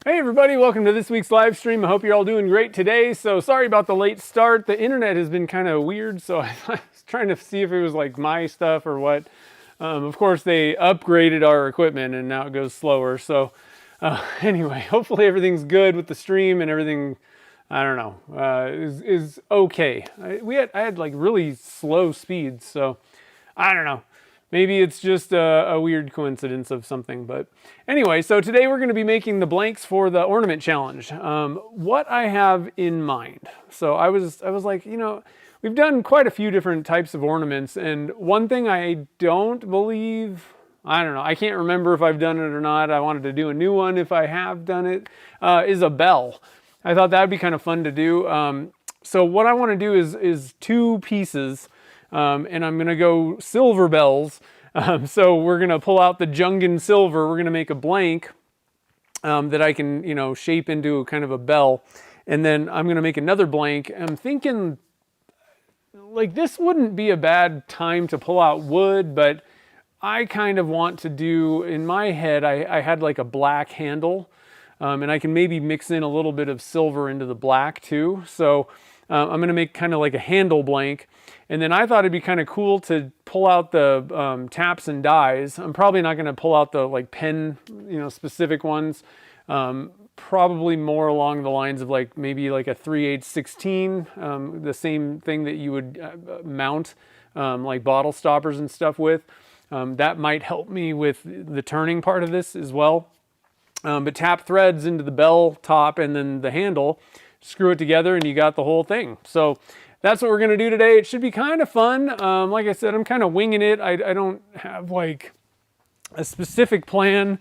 Hey everybody, welcome to this week's live stream. I hope you're all doing great today. So sorry about the late start. The internet has been kind of weird, so I was trying to see if it was like my stuff or what. Of course, they upgraded our equipment and now it goes slower. So anyway, hopefully everything's good with the stream and everything, I don't know, is okay. I had like really slow speeds, so I don't know. Maybe it's just a weird coincidence of something. But anyway, so today we're going to be making the blanks for the ornament challenge. What I have in mind. So I was like, we've done quite a few different types of ornaments. And one thing I don't believe, I don't know, I can't remember if I've done it or not. I wanted to do a new one if I have done it, is a bell. I thought that would be kind of fun to do. So what I want to do is two pieces. And I'm going to go silver bells. So we're going to pull out the Jungin silver. We're going to make a blank that I can, shape into kind of a bell. And then I'm going to make another blank. I'm thinking, like, this wouldn't be a bad time to pull out wood, but I kind of want to do, in my head, I had like a black handle. And I can maybe mix in a little bit of silver into the black too. So I'm going to make kind of like a handle blank. And then I thought it'd be kind of cool to pull out the taps and dies. I'm probably not going to pull out the like pen, specific ones. Probably more along the lines of like maybe like a 3/8 16, the same thing that you would mount like bottle stoppers and stuff with. That might help me with the turning part of this as well. But tap threads into the bell top and then the handle, screw it together and you got the whole thing. So that's what we're going to do today. It should be kind of fun. Like I said, I'm kind of winging it. I don't have like a specific plan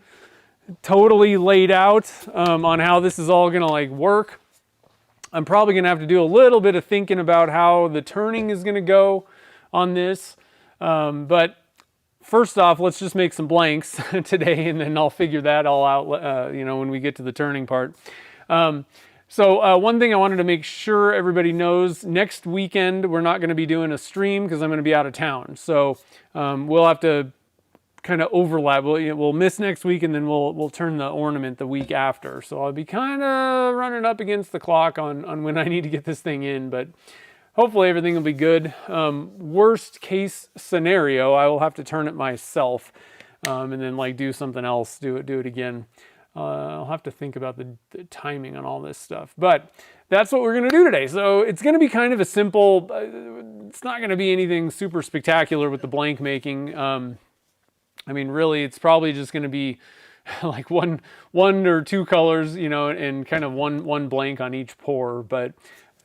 totally laid out on how this is all going to like work. I'm probably going to have to do a little bit of thinking about how the turning is going to go on this. But first off, let's just make some blanks today and then I'll figure that all out, when we get to the turning part. So one thing I wanted to make sure everybody knows, next weekend we're not going to be doing a stream because I'm going to be out of town. So we'll have to kind of overlap. We'll miss next week and then we'll turn the ornament the week after. So I'll be kind of running up against the clock on when I need to get this thing in, but hopefully everything will be good. Worst case scenario, I will have to turn it myself and then like do something else, do it again. I'll have to think about the timing on all this stuff, but that's what we're going to do today. So it's going to be kind of a simple, it's not going to be anything super spectacular with the blank making. Really, it's probably just going to be like one or two colors, and kind of one blank on each pour, but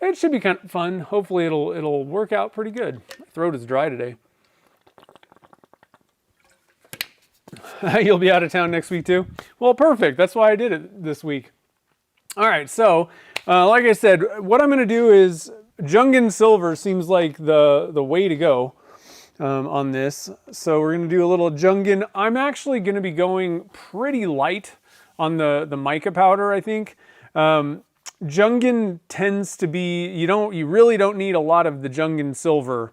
it should be kind of fun. Hopefully it'll work out pretty good. My throat is dry today. You'll be out of town next week too? Well, perfect. That's why I did it this week. All right, so like I said, what I'm going to do is Jungin silver seems like the way to go on this. So we're going to do a little Jungin. I'm actually going to be going pretty light on the mica powder, I think. Jungin tends to be, you really don't need a lot of the Jungin silver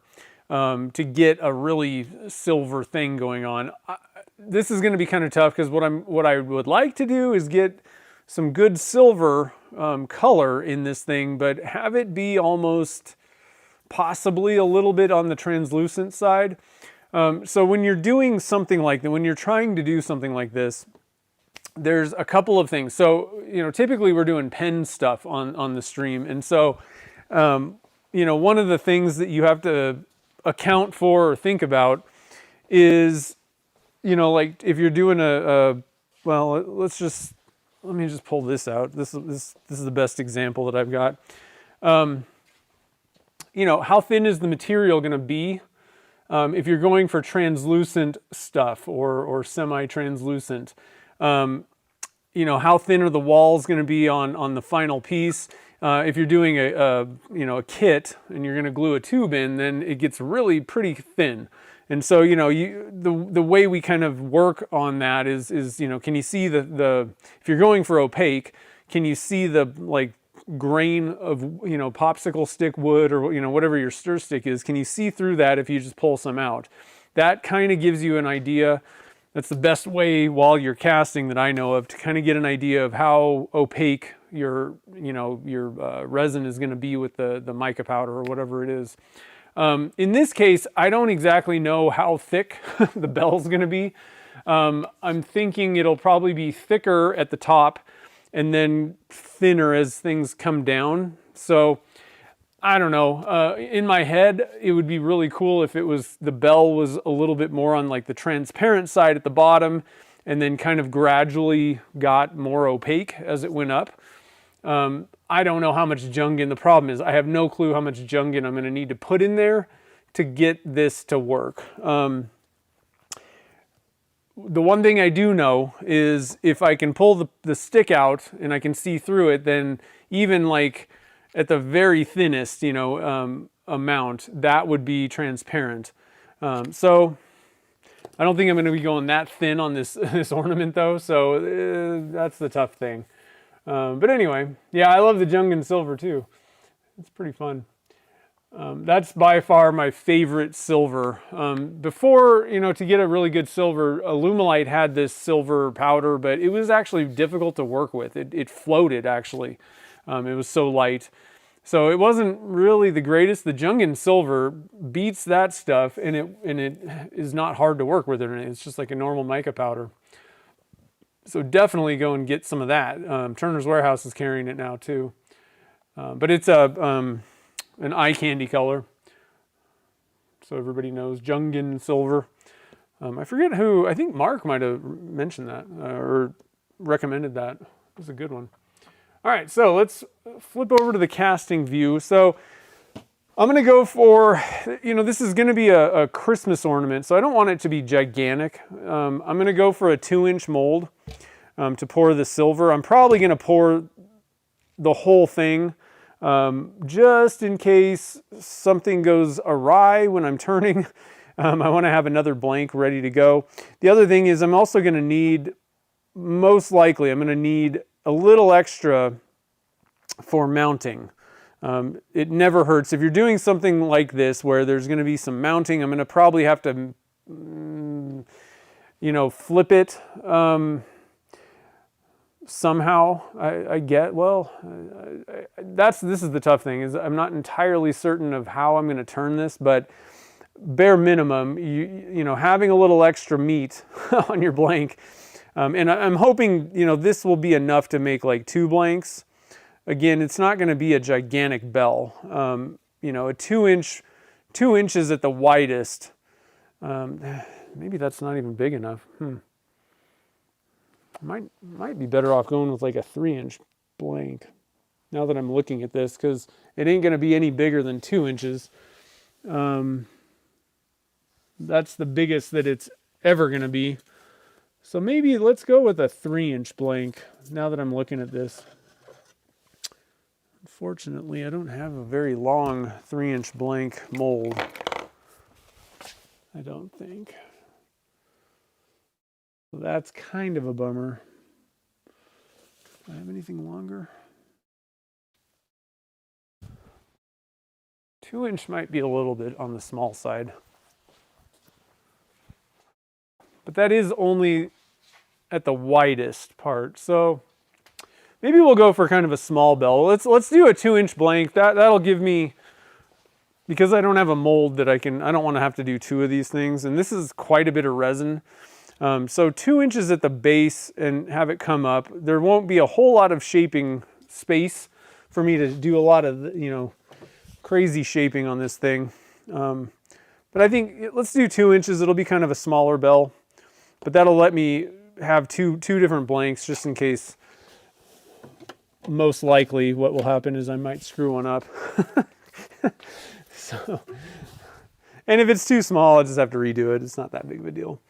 to get a really silver thing going on. This is going to be kind of tough because what I would like to do is get some good silver color in this thing, but have it be almost possibly a little bit on the translucent side. So when you're doing something like that, when you're trying to do something like this, there's a couple of things. So, typically we're doing pen stuff on the stream. And so, one of the things that you have to account for or think about is, like if you're doing well, let me just pull this out. This is the best example that I've got. How thin is the material going to be? If you're going for translucent stuff or semi-translucent, how thin are the walls going to be on the final piece? If you're doing a kit and you're going to glue a tube in, then it gets really pretty thin. And so, the way we kind of work on that is can you see if you're going for opaque, can you see the like grain of, popsicle stick wood or, whatever your stir stick is? Can you see through that if you just pull some out? That kind of gives you an idea That's the best way while you're casting that I know of to kind of get an idea of how opaque your resin is going to be with the mica powder or whatever it is. In this case, I don't exactly know how thick the bell's going to be. I'm thinking it'll probably be thicker at the top and then thinner as things come down. So I don't know. In my head, it would be really cool if the bell was a little bit more on like the transparent side at the bottom and then kind of gradually got more opaque as it went up. I don't know how much Jungin. The problem is I have no clue how much Jungin I'm going to need to put in there to get this to work. The one thing I do know is if I can pull the stick out and I can see through it, then even like at the very thinnest, amount, that would be transparent. So I don't think I'm going to be going that thin on this ornament though. So that's the tough thing. But anyway, yeah, I love the Jungin silver too. It's pretty fun. That's by far my favorite silver. Before, to get a really good silver, Alumilite had this silver powder, but it was actually difficult to work with. It floated actually. It was so light. So it wasn't really the greatest. The Jungin silver beats that stuff, and it is not hard to work with it. It's just like a normal mica powder. So definitely go and get some of that. Turner's Warehouse is carrying it now too. But it's an eye candy color. So everybody knows Jungin silver. I forget who, I think Mark might have mentioned that or recommended that. It was a good one. All right, so let's flip over to the casting view. So I'm going to go for, this is going to be a Christmas ornament, so I don't want it to be gigantic. I'm going to go for a 2-inch mold to pour the silver. I'm probably going to pour the whole thing just in case something goes awry when I'm turning. I want to have another blank ready to go. The other thing is I'm also going to need, most likely, I'm going to need a little extra for mounting. It never hurts. If you're doing something like this where there's going to be some mounting, I'm going to probably have to, flip it somehow. This is the tough thing, is I'm not entirely certain of how I'm going to turn this, but bare minimum, having a little extra meat on your blank. And I'm hoping, this will be enough to make like 2 blanks. Again, it's not going to be a gigantic bell. A 2 inches at the widest. Maybe that's not even big enough. Might be better off going with like a 3-inch blank. Now that I'm looking at this, because it ain't going to be any bigger than 2 inches. That's the biggest that it's ever going to be. So maybe let's go with a 3-inch blank now that I'm looking at this. Unfortunately, I don't have a very long 3-inch blank mold. I don't think. So that's kind of a bummer. Do I have anything longer? 2-inch might be a little bit on the small side. But that is only at the widest part. So maybe we'll go for kind of a small bell. Let's do a 2-inch blank. That'll give me, because I don't have a mold that I don't want to have to do 2 of these things. And this is quite a bit of resin. So 2 inches at the base and have it come up. There won't be a whole lot of shaping space for me to do a lot of, crazy shaping on this thing. But I think let's do 2 inches. It'll be kind of a smaller bell. But that'll let me have two different blanks just in case. Most likely what will happen is I might screw one up. And if it's too small, I'll just have to redo it. It's not that big of a deal.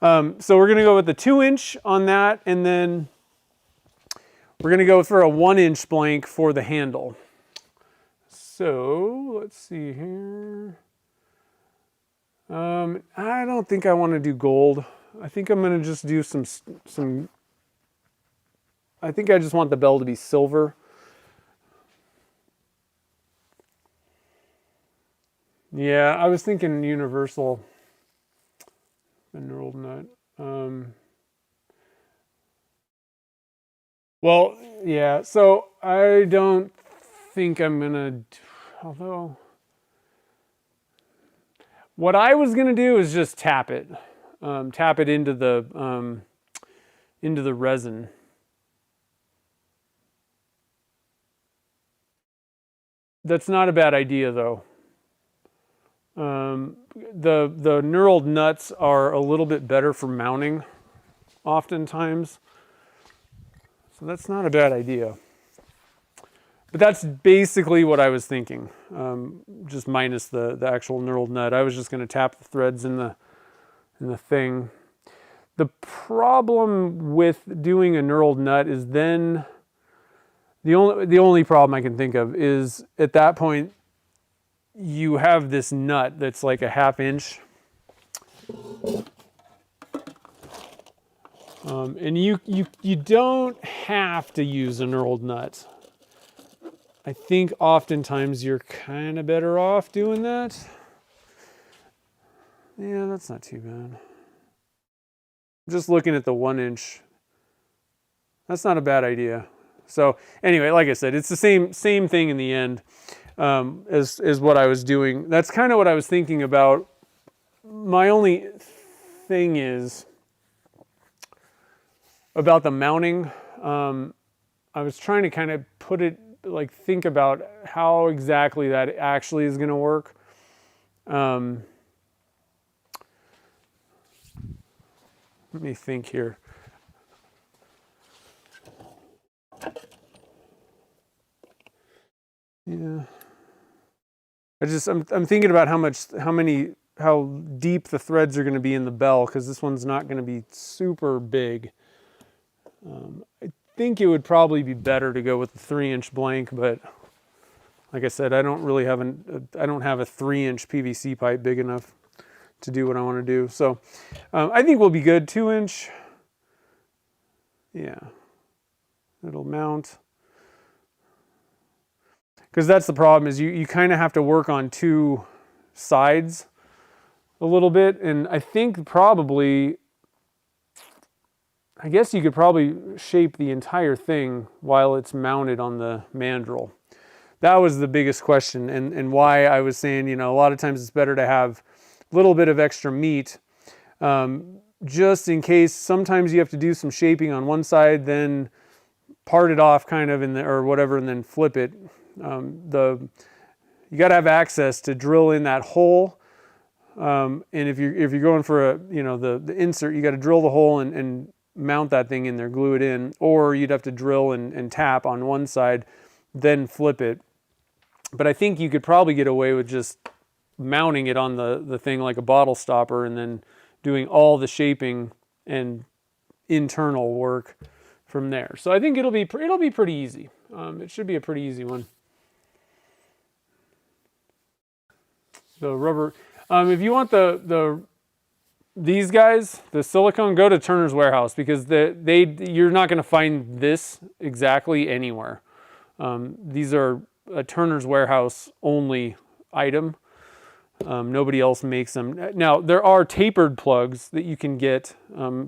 So we're going to go with the 2-inch on that, and then we're going to go for a 1-inch blank for the handle. So let's see here. I don't think I want to do gold. I think I'm going to just do some. I think I just want the bell to be silver. Yeah, I was thinking universal mineral nut. Well, yeah, so I don't think I'm gonna, although what I was gonna do is just tap it into the resin. That's not a bad idea though. The knurled nuts are a little bit better for mounting oftentimes. So that's not a bad idea. But that's basically what I was thinking, just minus the actual knurled nut. I was just going to tap the threads in the thing. The problem with doing a knurled nut is then the only problem I can think of is at that point you have this nut that's like a 1/2 inch. And you don't have to use a knurled nut. I think oftentimes you're kind of better off doing that. Yeah, that's not too bad. Just looking at the 1 inch, that's not a bad idea. So anyway, like I said, it's the same thing in the end as what I was doing. That's kind of what I was thinking about. My only thing is about the mounting. I was trying to kind of put it, like think about how exactly that actually is going to work. Let me think here. Yeah. I'm thinking about how deep the threads are going to be in the bell, because this one's not going to be super big. I think it would probably be better to go with the 3-inch blank, but like I said, I don't have a 3-inch PVC pipe big enough to do what I want to do. So I think we'll be good. 2-inch, yeah, it'll mount. Because that's the problem, is you kind of have to work on two sides a little bit, and I think probably, I guess you could probably shape the entire thing while it's mounted on the mandrel. That was the biggest question, and why I was saying, a lot of times it's better to have a little bit of extra meat, just in case. Sometimes you have to do some shaping on one side, then part it off kind of or whatever, and then flip it. You got to have access to drill in that hole, and if you're going for the insert, you got to drill the hole and mount that thing in there, glue it in, or you'd have to drill and tap on one side, then flip it. But I think you could probably get away with just mounting it on the thing like a bottle stopper, and then doing all the shaping and internal work from there. So I think it'll be pretty easy. It should be a pretty easy one. The rubber, if you want these guys, the silicone, go to Turner's Warehouse, because you're not going to find this exactly anywhere. These are a Turner's Warehouse only item. Nobody else makes them. Now, there are tapered plugs that you can get,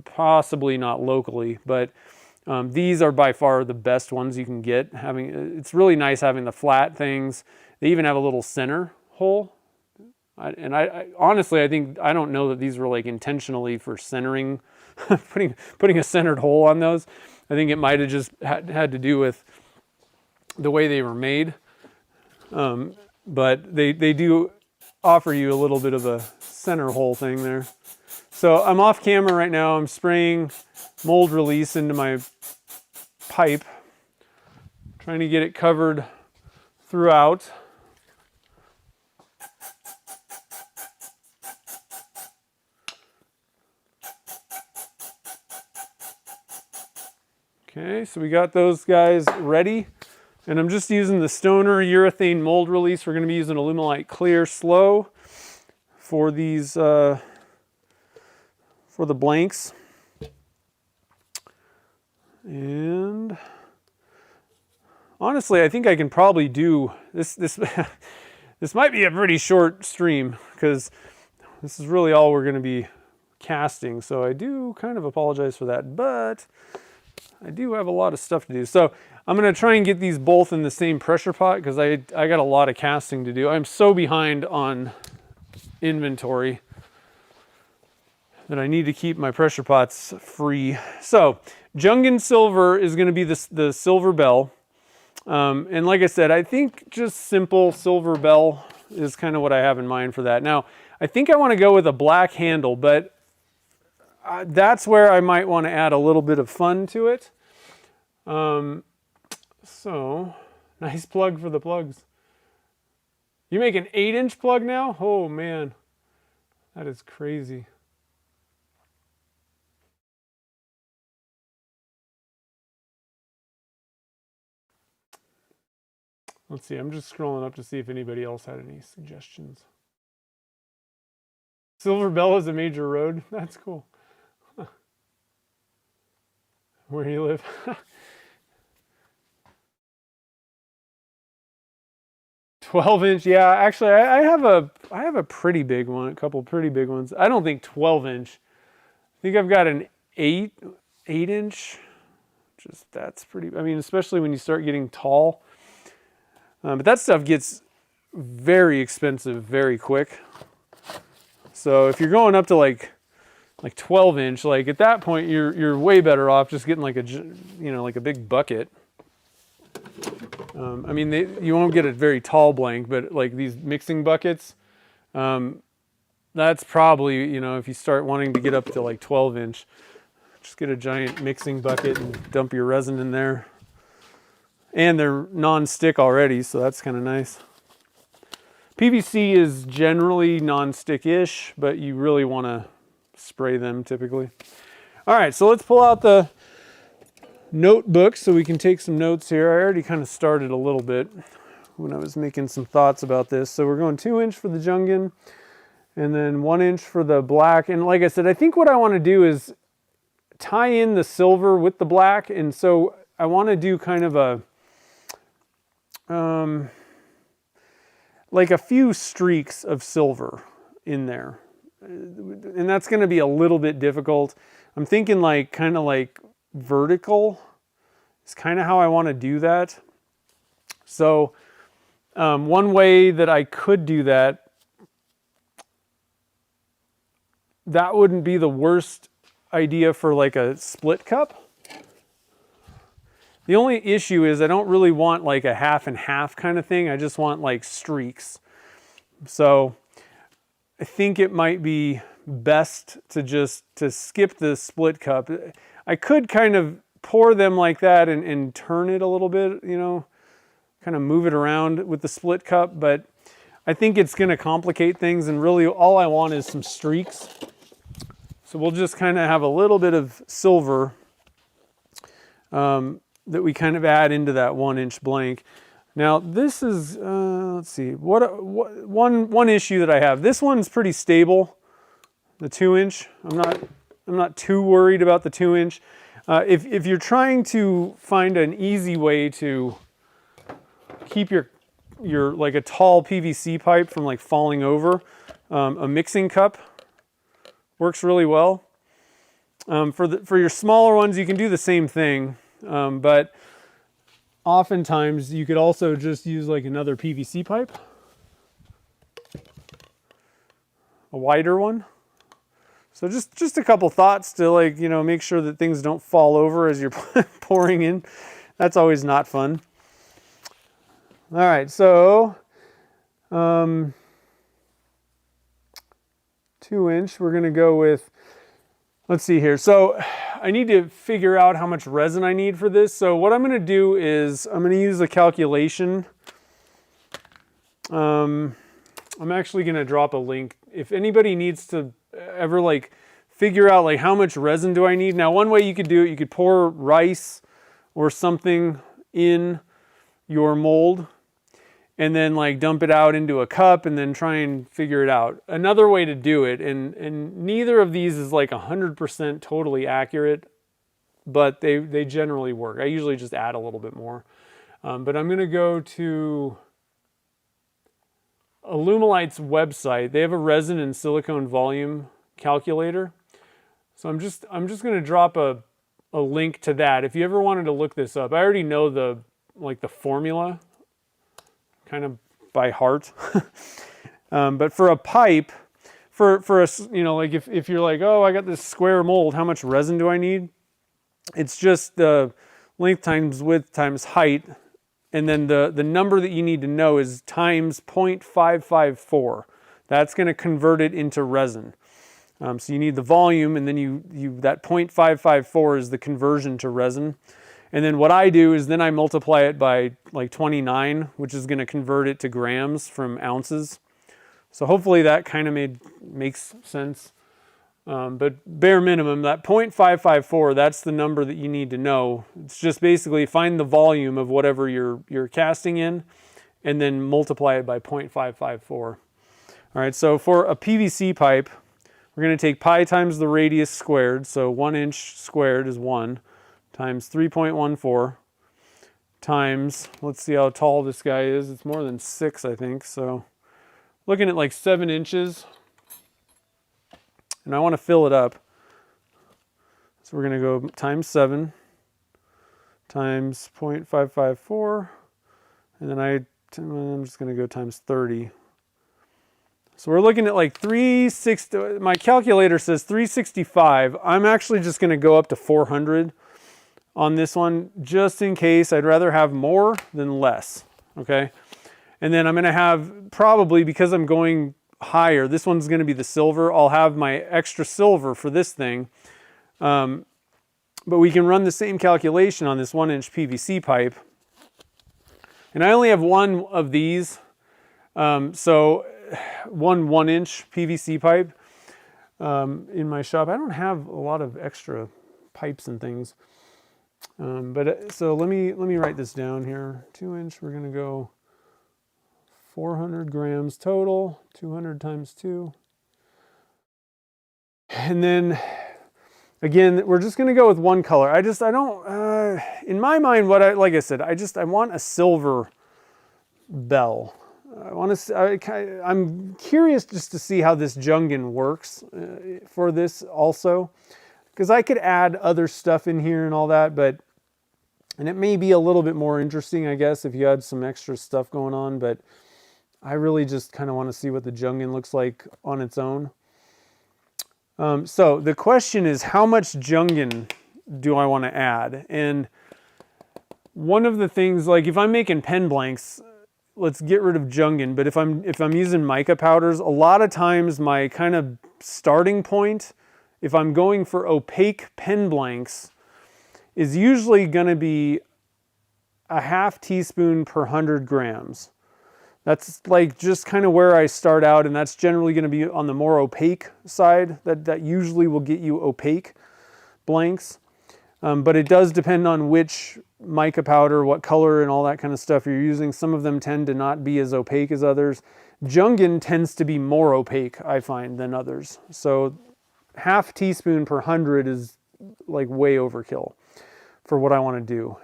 possibly not locally, but these are by far the best ones you can get. It's really nice having the flat things. They even have a little center hole. I honestly, I don't know that these were like intentionally for centering, putting a centered hole on those. I think it might have just had to do with the way they were made. But they do offer you a little bit of a center hole thing there. So I'm off camera right now. I'm spraying mold release into my pipe, trying to get it covered throughout. Okay, so we got those guys ready, and I'm just using the Stoner urethane mold release. We're going to be using Alumilite Clear Slow for these, for the blanks. And honestly, I think I can probably do this. This might be a pretty short stream, because this is really all we're going to be casting, so I do kind of apologize for that, but I do have a lot of stuff to do. So I'm going to try and get these both in the same pressure pot because I got a lot of casting to do. I'm so behind on inventory that I need to keep my pressure pots free. So Jungan silver is going to be the silver bell. And like I said, I think just simple silver bell is kind of what I have in mind for that. Now, I think I want to go with a black handle, but that's where I might want to add a little bit of fun to it. So, nice plug for the plugs. You make an 8-inch plug now? Oh man, that is crazy. Let's see, I'm just scrolling up to see if anybody else had any suggestions. Silver Bell is a major road. That's cool. Where you live. 12-inch, yeah. Actually, I have a pretty big one, a couple pretty big ones. I don't think 12-inch. I think I've got an 8-inch. Just that's pretty. I mean, especially when you start getting tall. But that stuff gets very expensive very quick. So if you're going up to like 12-inch, like at that point you're way better off just getting like a big bucket. I mean, you won't get a very tall blank, but like these mixing buckets, that's probably, if you start wanting to get up to like 12-inch, just get a giant mixing bucket and dump your resin in there. And they're non-stick already, so that's kind of nice. PVC is generally non-stick-ish, but you really want to spray them typically. All right, so let's pull out the notebook so we can take some notes here. I already kind of started a little bit when I was making some thoughts about this. So we're going 2-inch for the Jungan and then 1-inch for the black. And like I said, I think what I want to do is tie in the silver with the black. And so I want to do kind of a like a few streaks of silver in there. And that's going to be a little bit difficult. I'm thinking like kind of like vertical is kind of how I want to do that. So one way that I could do that wouldn't be the worst idea for like a split cup. The only issue is I don't really want like a half and half kind of thing. I just want like streaks. So I think it might be best to skip the split cup. I could kind of pour them like that and turn it a little bit, kind of move it around with the split cup, but I think it's going to complicate things, and really all I want is some streaks. So we'll just kind of have a little bit of silver that we kind of add into that 1-inch blank. Now this is, let's see, one issue that I have. This one's pretty stable, the 2-inch. I'm not too worried about the 2-inch. If you're trying to find an easy way to keep your like a tall PVC pipe from like falling over, a mixing cup works really well. For your smaller ones, you can do the same thing. But oftentimes you could also just use like another PVC pipe, a wider one. So just a couple thoughts to like, make sure that things don't fall over as you're pouring in. That's always not fun. All right, so 2-inch, we're gonna go with, let's see here. So I need to figure out how much resin I need for this. So what I'm going to do is I'm going to use a calculation. I'm actually going to drop a link. If anybody needs to ever like figure out like how much resin do I need. Now, one way you could do it, you could pour rice or something in your mold and then like dump it out into a cup and then try and figure it out. Another way to do it, and neither of these is like 100% totally accurate, but they generally work. I usually just add a little bit more. But I'm going to go to Alumilite's website. They have a resin and silicone volume calculator. So I'm just going to drop a link to that. If you ever wanted to look this up, I already know the formula kind of by heart. But for a pipe, for a, like if you're like, oh, I got this square mold, how much resin do I need? It's just the length times width times height. And then the number that you need to know is times 0.554. That's going to convert it into resin. So you need the volume, and then that 0.554 is the conversion to resin. And then what I do is then I multiply it by like 29, which is going to convert it to grams from ounces. So hopefully that kind of makes sense. But bare minimum, that 0.554, that's the number that you need to know. It's just basically find the volume of whatever you're casting in, and then multiply it by 0.554. All right, so for a PVC pipe, we're going to take pi times the radius squared, so 1 inch squared is 1, times 3.14, times, let's see how tall this guy is. It's more than 6, I think, so looking at like 7 inches. And I want to fill it up. So we're going to go times 7 times 0.554, and then I'm just going to go times 30. So we're looking at like 360, my calculator says 365. I'm actually just going to go up to 400 on this one, just in case. I'd rather have more than less, okay? And then I'm going to have, probably because I'm going higher, this one's going to be the silver. I'll have my extra silver for this thing. But we can run the same calculation on this 1 inch PVC pipe. And I only have one of these. So one inch PVC pipe in my shop. I don't have a lot of extra pipes and things. So let me write this down here. 2 inch, we're going to go 400 grams total, 200 times 2. And then, again, we're just going to go with one color. I don't, in my mind, like I said, I want a silver bell. I'm curious just to see how this Jungin works for this also. Because I could add other stuff in here and all that, and it may be a little bit more interesting, I guess, if you had some extra stuff going on, but I really just kind of want to see what the Jungin looks like on its own. So the question is, how much Jungin do I want to add? And one of the things, like if I'm making pen blanks, let's get rid of Jungin, but if I'm using mica powders, a lot of times my kind of starting point, if I'm going for opaque pen blanks, is usually going to be a half teaspoon per 100 grams. That's like just kind of where I start out, and that's generally going to be on the more opaque side. That usually will get you opaque blanks. But it does depend on which mica powder, what color and all that kind of stuff you're using. Some of them tend to not be as opaque as others. Jungin tends to be more opaque, I find, than others. So half teaspoon per 100 is like way overkill for what I want to do.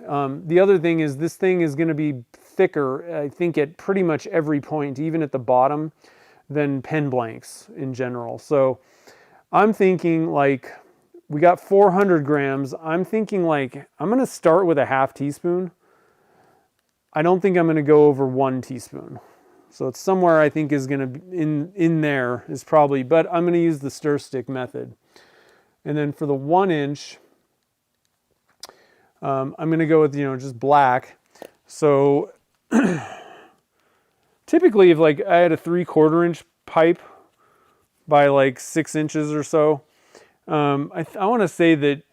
The other thing is this thing is going to be thicker, I think, at pretty much every point, even at the bottom, than pen blanks in general. So I'm thinking like, we got 400 grams. I'm thinking like, I'm going to start with a half teaspoon. I don't think I'm going to go over 1 teaspoon. So it's somewhere I think is going to be in there is probably, but I'm going to use the stir stick method. And then for the 1 inch, I'm going to go with, just black. So typically if like I had a 3/4 inch pipe by like 6 inches or so, I want to say that,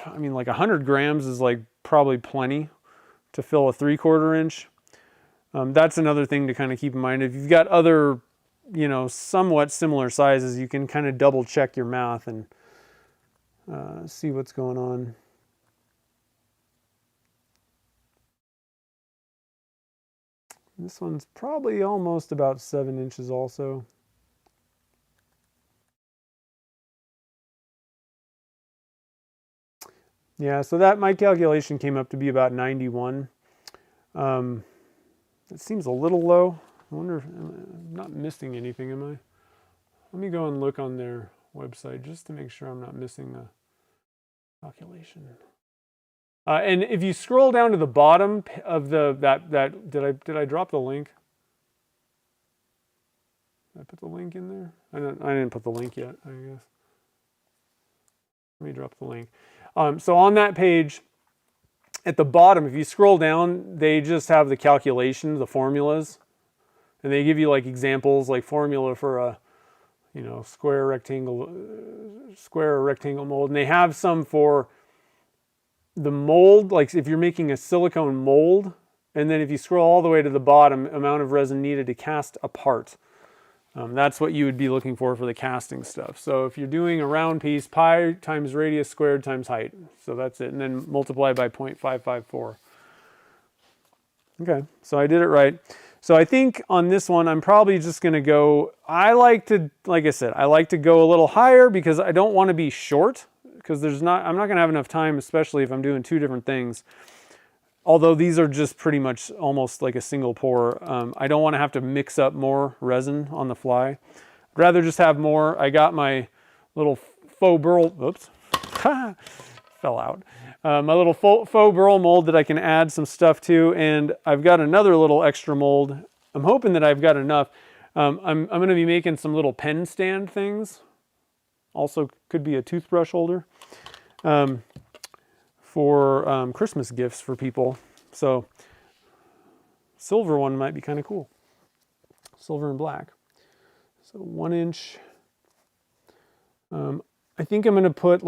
like 100 grams is like probably plenty to fill a 3/4 inch. That's another thing to kind of keep in mind. If you've got other, somewhat similar sizes, you can kind of double check your math and see what's going on. This one's probably almost about 7 inches also. Yeah, so that my calculation came up to be about 91. It seems a little low. I wonder if I'm not missing anything, am I? Let me go and look on their website just to make sure I'm not missing a calculation. And if you scroll down to the bottom of did I drop the link? Did I put the link in there? I didn't put the link yet, I guess. Let me drop the link. So on that page, at the bottom, if you scroll down, they just have the calculations, the formulas, and they give you like examples, like formula for a, square, rectangle mold, and they have some for the mold, like if you're making a silicone mold, and then if you scroll all the way to the bottom, amount of resin needed to cast a part. That's what you would be looking for the casting stuff. So if you're doing a round piece, pi times radius squared times height. So that's it. And then multiply by 0.554. Okay, so I did it right. So I think on this one, I'm probably just going to go, like I said, I like to go a little higher because I don't want to be short, because I'm not going to have enough time, especially if I'm doing two different things. Although these are just pretty much almost like a single pour. I don't want to have to mix up more resin on the fly. I'd rather just have more. I got my little faux burl, oops, fell out. My little faux burl mold that I can add some stuff to, and I've got another little extra mold. I'm hoping that I've got enough. I'm going to be making some little pen stand things. Also could be a toothbrush holder. For Christmas gifts for people. So silver one might be kind of cool. Silver and black. So 1 inch. I think I'm going to put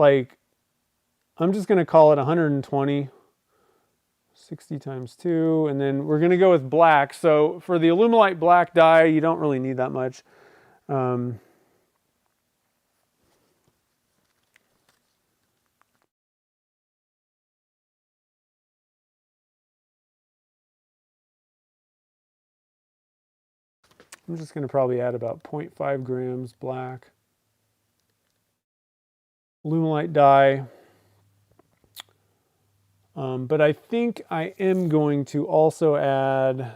I'm just going to call it 120. 60 times 2. And then we're going to go with black. So for the Alumilite black dye, you don't really need that much. I'm just going to probably add about 0.5 grams black. Alumilite dye. But I think I am going to also add...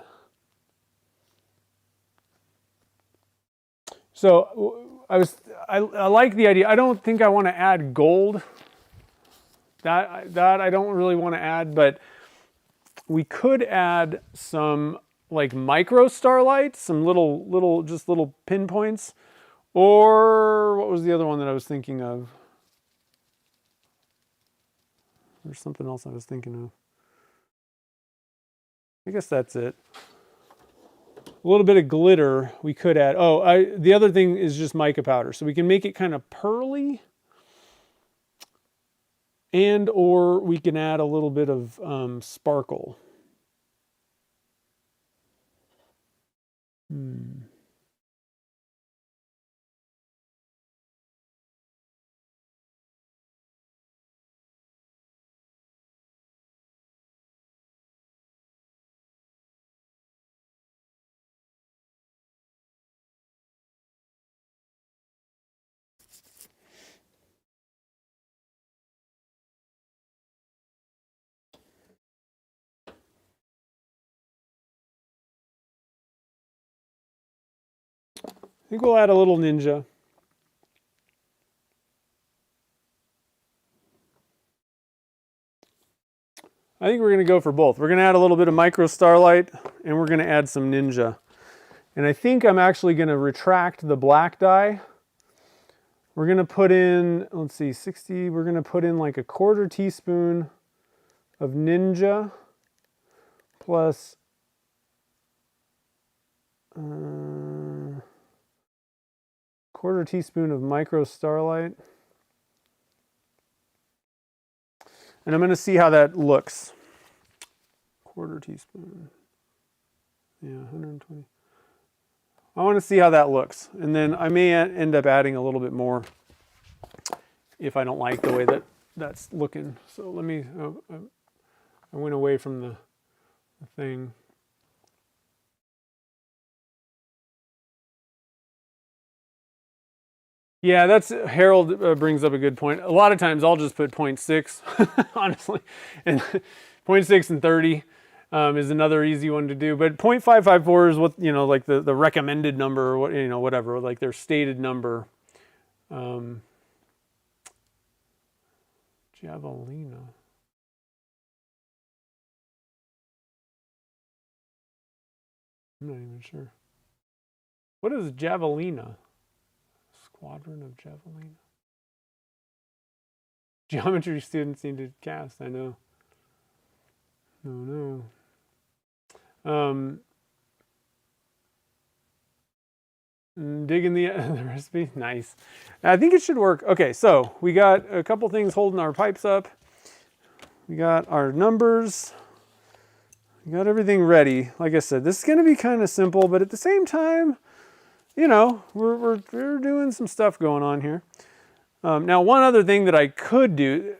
So I like the idea. I don't think I want to add gold. That I don't really want to add, but we could add some like micro starlights, some little pinpoints, or what was the other one that I was thinking of? There's something else I was thinking of. I guess that's it. A little bit of glitter we could add. The other thing is just mica powder, so we can make it kind of pearly, and or we can add a little bit of sparkle. I think we'll add a little ninja. I think we're going to go for both. We're going to add a little bit of micro starlight, and we're going to add some ninja. And I think I'm actually going to retract the black dye. We're going to put in, let's see, 60. We're going to put in like a 1/4 teaspoon of ninja plus 1/4 teaspoon of micro starlight. And I'm going to see how that looks. 1/4 teaspoon. Yeah, 120. I want to see how that looks. And then I may end up adding a little bit more if I don't like the way that that's looking. So let me, I went away from the thing. Yeah, Harold brings up a good point. A lot of times I'll just put 0.6, honestly, and 0.6 and 30 is another easy one to do. But 0.554 is what, like the recommended number, or what, whatever, like their stated number. Um, Javelina. I'm not even sure. What is Javelina? Squadron of Javelina. Geometry students need to cast, I know. No, no. Digging the recipe. Nice. I think it should work. Okay, so we got a couple things holding our pipes up. We got our numbers. We got everything ready. Like I said, this is going to be kind of simple, but at the same time, you know, we're doing some stuff going on here. Now, one other thing that I could do,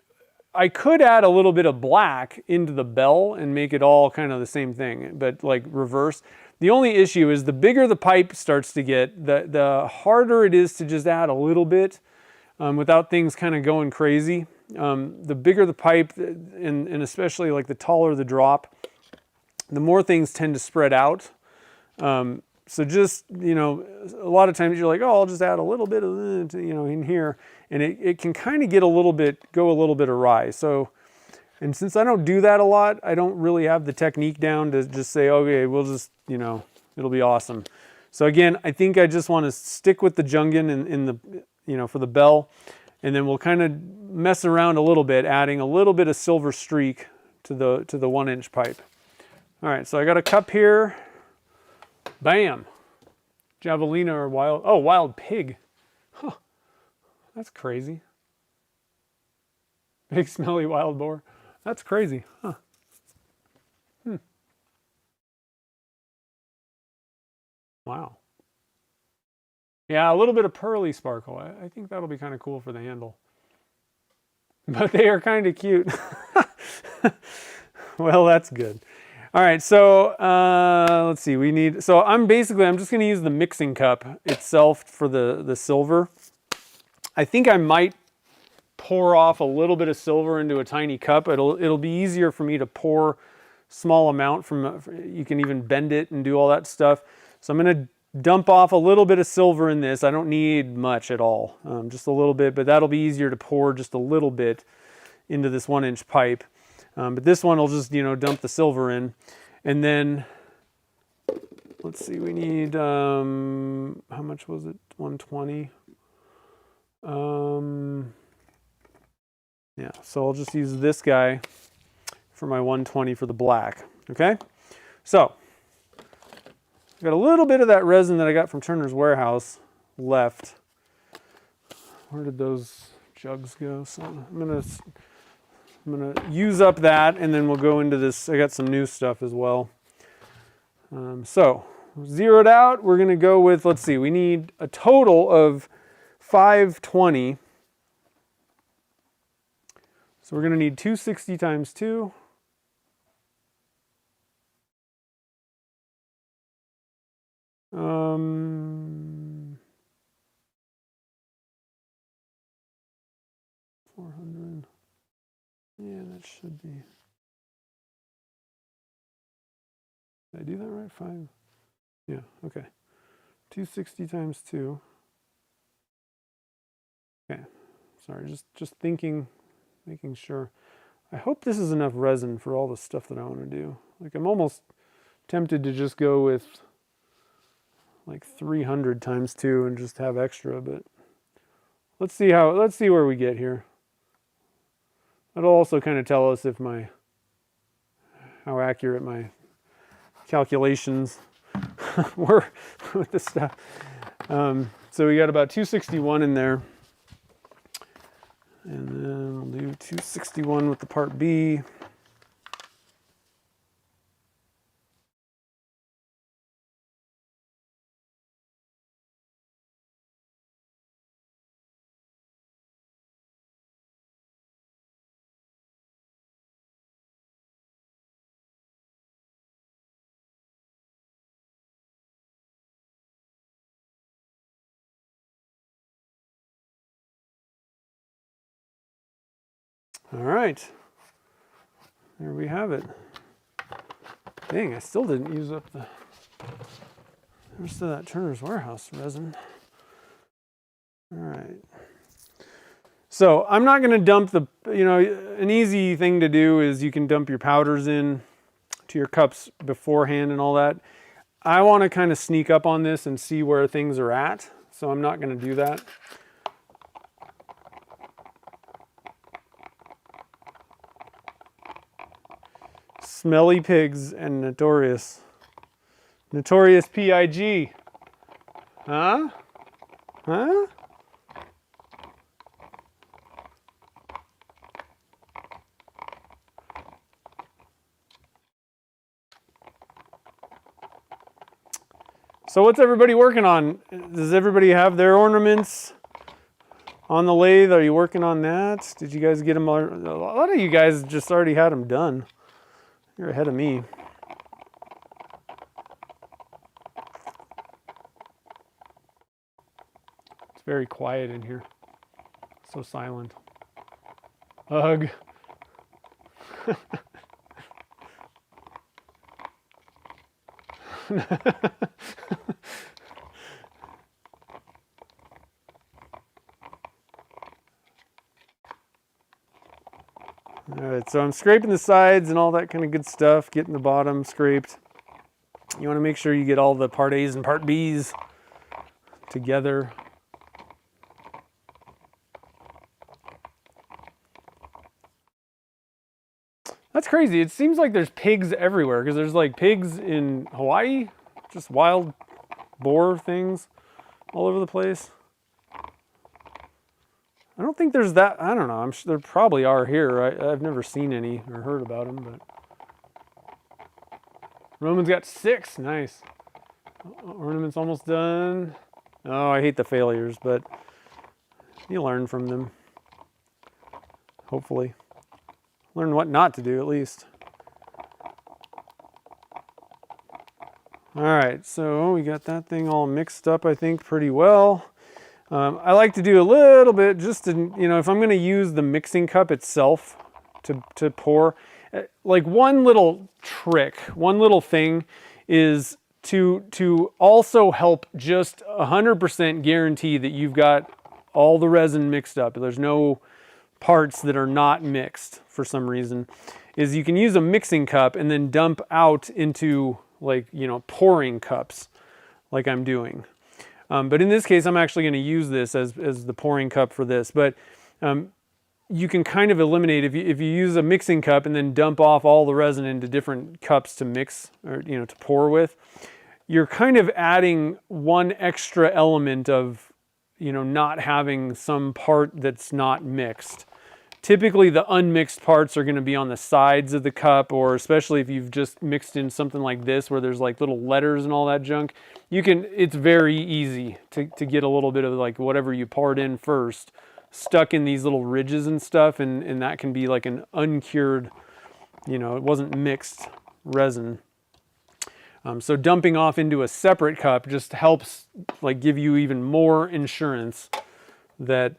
I could add a little bit of black into the bell and make it all kind of the same thing, but like reverse. The only issue is the bigger the pipe starts to get, the harder it is to just add a little bit without things kind of going crazy. The bigger the pipe, and especially like the taller the drop, the more things tend to spread out. So just, you know, a lot of times you're like, oh, I'll just add a little bit of, you know, in here. And it can kind of get go a little bit awry. So, and since I don't do that a lot, I don't really have the technique down to just say, okay, we'll just, you know, it'll be awesome. So again, I think I just want to stick with the Jungen in the, you know, for the bell. And then we'll kind of mess around a little bit, adding a little bit of silver streak to the 1-inch pipe. All right, so I got a cup here. Bam. Javelina or wild pig. Huh. That's crazy. Big smelly wild boar. That's crazy. Huh. Wow. Yeah, a little bit of pearly sparkle. I think that'll be kind of cool for the handle. But they are kind of cute. Well, that's good. All right, so let's see. I'm just going to use the mixing cup itself for the silver. I think I might pour off a little bit of silver into a tiny cup. It'll be easier for me to pour small amount from. You can even bend it and do all that stuff. So I'm going to dump off a little bit of silver in this. I don't need much at all, just a little bit, but that'll be easier to pour just a little bit into this 1-inch pipe. But this one will just, you know, dump the silver in. And then, let's see, we need, how much was it? 120. Yeah, so I'll just use this guy for my 120 for the black, okay? So, I've got a little bit of that resin that I got from Turner's Warehouse left. Where did those jugs go? So I'm gonna use up that, and then we'll go into this. I got some new stuff as well. So zeroed out, we're gonna go with, let's see, we need a total of 520. So we're gonna need 260 times 2. Um, 400. Yeah, that should be. Did I do that right? 5. Yeah, okay. 260 times 2. Okay. Sorry, just thinking, making sure. I hope this is enough resin for all the stuff that I want to do. Like, I'm almost tempted to just go with like 300 times 2 and just have extra, but let's see where we get here. That'll also kind of tell us if how accurate my calculations were with this stuff. So we got about 261 in there. And then we'll do 261 with the part B. All right, there we have it. Dang, I still didn't use up the rest of that Turner's Warehouse resin. All right. So I'm not going to dump the, an easy thing to do is you can dump your powders in to your cups beforehand and all that. I want to kind of sneak up on this and see where things are at. So I'm not going to do that. Smelly pigs and notorious. Notorious PIG. Huh? Huh? So what's everybody working on? Does everybody have their ornaments on the lathe? Are you working on that? Did you guys get them? A lot of you guys just already had them done. You're ahead of me. It's very quiet in here. So silent. Ugh. All right, so I'm scraping the sides and all that kind of good stuff, getting the bottom scraped. You want to make sure you get all the part A's and part B's together. That's crazy. It seems like there's pigs everywhere because there's like pigs in Hawaii, just wild boar things all over the place. I don't think there's that. I don't know. I'm sure there probably are here. I've never seen any or heard about them, but Roman's got 6. Nice. Ornament's almost done. Oh, I hate the failures, but you learn from them. Hopefully. Learn what not to do, at least. All right, so we got that thing all mixed up, I think, pretty well. I like to do a little bit just to, if I'm going to use the mixing cup itself to pour, like one little trick, one little thing is to also help just 100% guarantee that you've got all the resin mixed up. There's no parts that are not mixed for some reason, is you can use a mixing cup and then dump out into like, pouring cups like I'm doing. But in this case, I'm actually going to use this as the pouring cup for this. But you can kind of eliminate, if you use a mixing cup and then dump off all the resin into different cups to mix or, to pour with, you're kind of adding one extra element of, not having some part that's not mixed. Typically, the unmixed parts are going to be on the sides of the cup, or especially if you've just mixed in something like this where there's like little letters and all that junk. It's very easy to get a little bit of like whatever you poured in first stuck in these little ridges and stuff, and that can be like an uncured, it wasn't mixed resin. So dumping off into a separate cup just helps like give you even more insurance that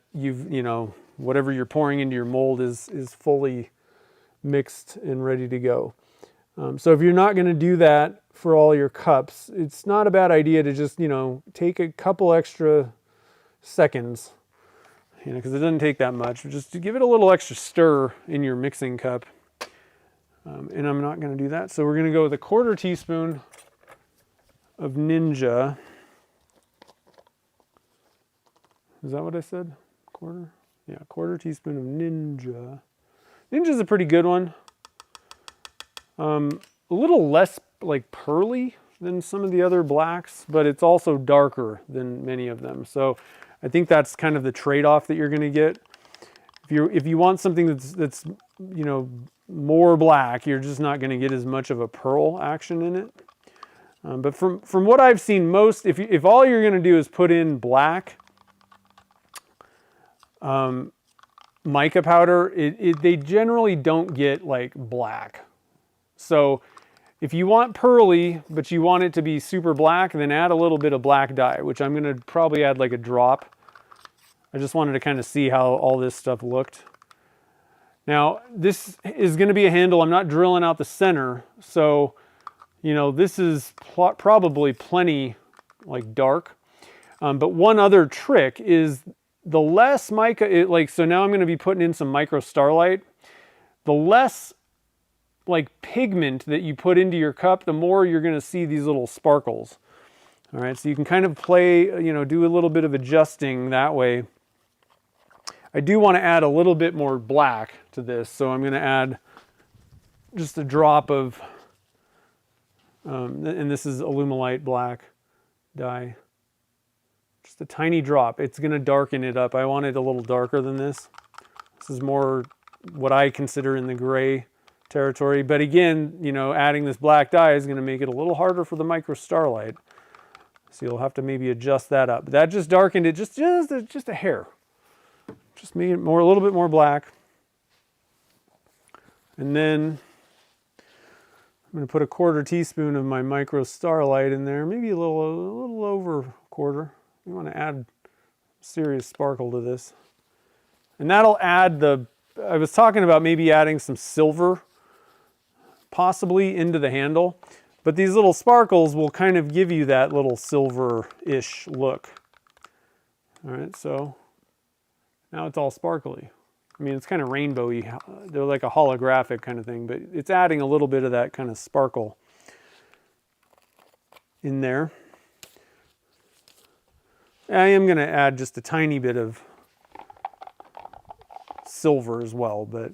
whatever you're pouring into your mold is fully mixed and ready to go. So if you're not going to do that for all your cups, it's not a bad idea to just, take a couple extra seconds, because it doesn't take that much. Just to give it a little extra stir in your mixing cup. And I'm not going to do that. So we're going to go with a 1/4 teaspoon of Ninja. Is that what I said? 1/4? Yeah, 1/4 teaspoon of Ninja. Ninja's a pretty good one. A little less like pearly than some of the other blacks, but it's also darker than many of them. So I think that's kind of the trade-off that you're going to get. If you want something that's more black, you're just not going to get as much of a pearl action in it. But from what I've seen, most if all you're going to do is put in black mica powder, they generally don't get like black. So if you want pearly, but you want it to be super black, then add a little bit of black dye, which I'm going to probably add like a drop. I just wanted to kind of see how all this stuff looked. Now, this is going to be a handle. I'm not drilling out the center, so, this is probably plenty like dark. But one other trick is the less mica, so now I'm going to be putting in some micro starlight. The less like pigment that you put into your cup, the more you're going to see these little sparkles. All right, so you can kind of play, do a little bit of adjusting that way. I do want to add a little bit more black to this, so I'm going to add just a drop of, and this is Alumilite black dye. Just a tiny drop. It's going to darken it up. I want it a little darker than this. This is more what I consider in the gray territory. But again, adding this black dye is going to make it a little harder for the micro starlight. So you'll have to maybe adjust that up. That just darkened it just a hair. Just made it a little bit more black. And then I'm going to put a 1/4 teaspoon of my micro starlight in there, maybe a little over a quarter. You want to add serious sparkle to this. And that'll add I was talking about maybe adding some silver possibly into the handle, but these little sparkles will kind of give you that little silver-ish look. All right, so now it's all sparkly. I mean, it's kind of rainbowy. They're like a holographic kind of thing, but it's adding a little bit of that kind of sparkle in there. I am going to add just a tiny bit of silver as well, but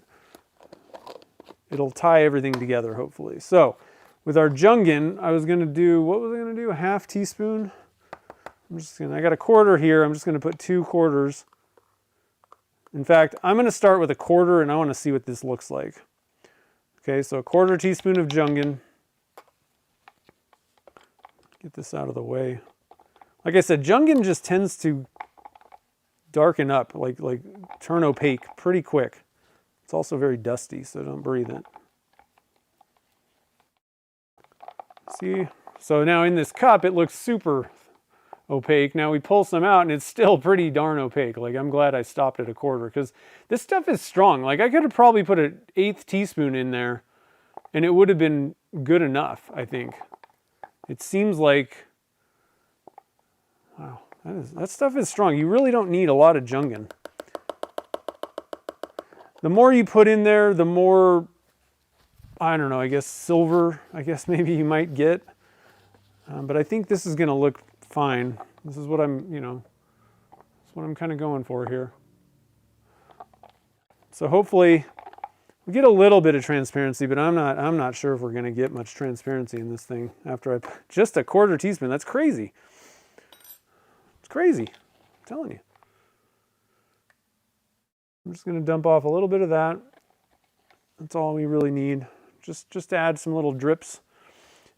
it'll tie everything together, hopefully. So with our Jungin, I was going to do, what was I going to do? A 1/2 teaspoon. I got a 1/4 here. I'm just going to put 2 quarters. In fact, I'm going to start with a 1/4 and I want to see what this looks like. Okay, so a 1/4 teaspoon of Jungin. Get this out of the way. Like I said, Jungin just tends to darken up, like turn opaque pretty quick. It's also very dusty, so don't breathe it. See? So now in this cup, it looks super opaque. Now we pull some out and it's still pretty darn opaque. Like, I'm glad I stopped at a 1/4 because this stuff is strong. Like, I could have probably put an 1/8 teaspoon in there and it would have been good enough, I think. It seems like, wow, that stuff is strong. You really don't need a lot of Jungin. The more you put in there, the more, I don't know, I guess silver, maybe you might get. But I think this is going to look fine. This is what I'm, that's what I'm kind of going for here. So hopefully we get a little bit of transparency, but I'm not sure if we're going to get much transparency in this thing after I put just a 1/4 teaspoon. That's crazy. It's crazy. I'm telling you. I'm just going to dump off a little bit of that. That's all we really need. Just to add some little drips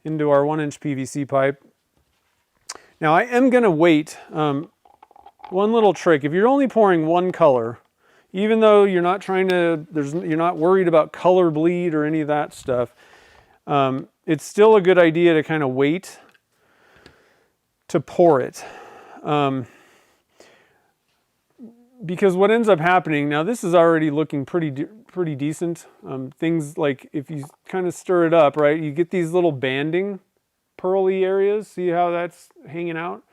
into our 1-inch PVC pipe. Now I am going to wait. One little trick: if you're only pouring one color, even though you're not you're not worried about color bleed or any of that stuff, it's still a good idea to kind of wait to pour it. Because what ends up happening, now this is already looking pretty decent. Things like if you kind of stir it up, right, you get these little banding pearly areas. See how that's hanging out?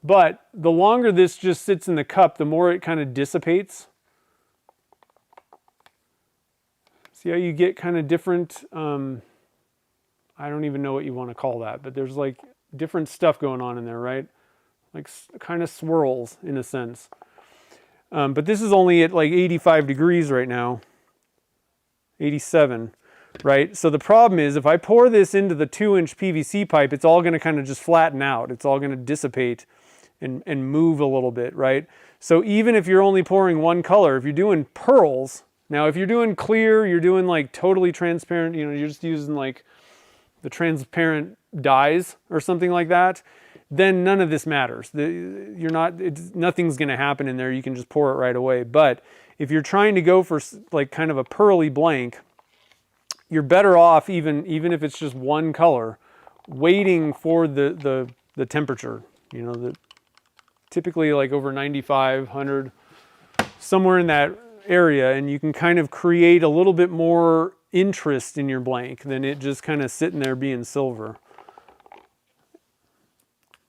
But the longer this just sits in the cup, the more it kind of dissipates. See how you get kind of different, I don't even know what you want to call that, but there's like different stuff going on in there, right? Like kind of swirls in a sense. But this is only at like 85 degrees right now, 87, right? So the problem is if I pour this into the 2-inch PVC pipe, it's all going to kind of just flatten out. It's all going to dissipate and move a little bit, right? So even if you're only pouring one color, if you're doing pearls, now if you're doing clear, you're doing like totally transparent, you're just using like the transparent dyes or something like that, then none of this matters. Nothing's going to happen in there. You can just pour it right away. But if you're trying to go for like kind of a pearly blank, you're better off, even if it's just one color, waiting for the temperature. Typically like over 95, 100, somewhere in that area, and you can kind of create a little bit more interest in your blank than it just kind of sitting there being silver.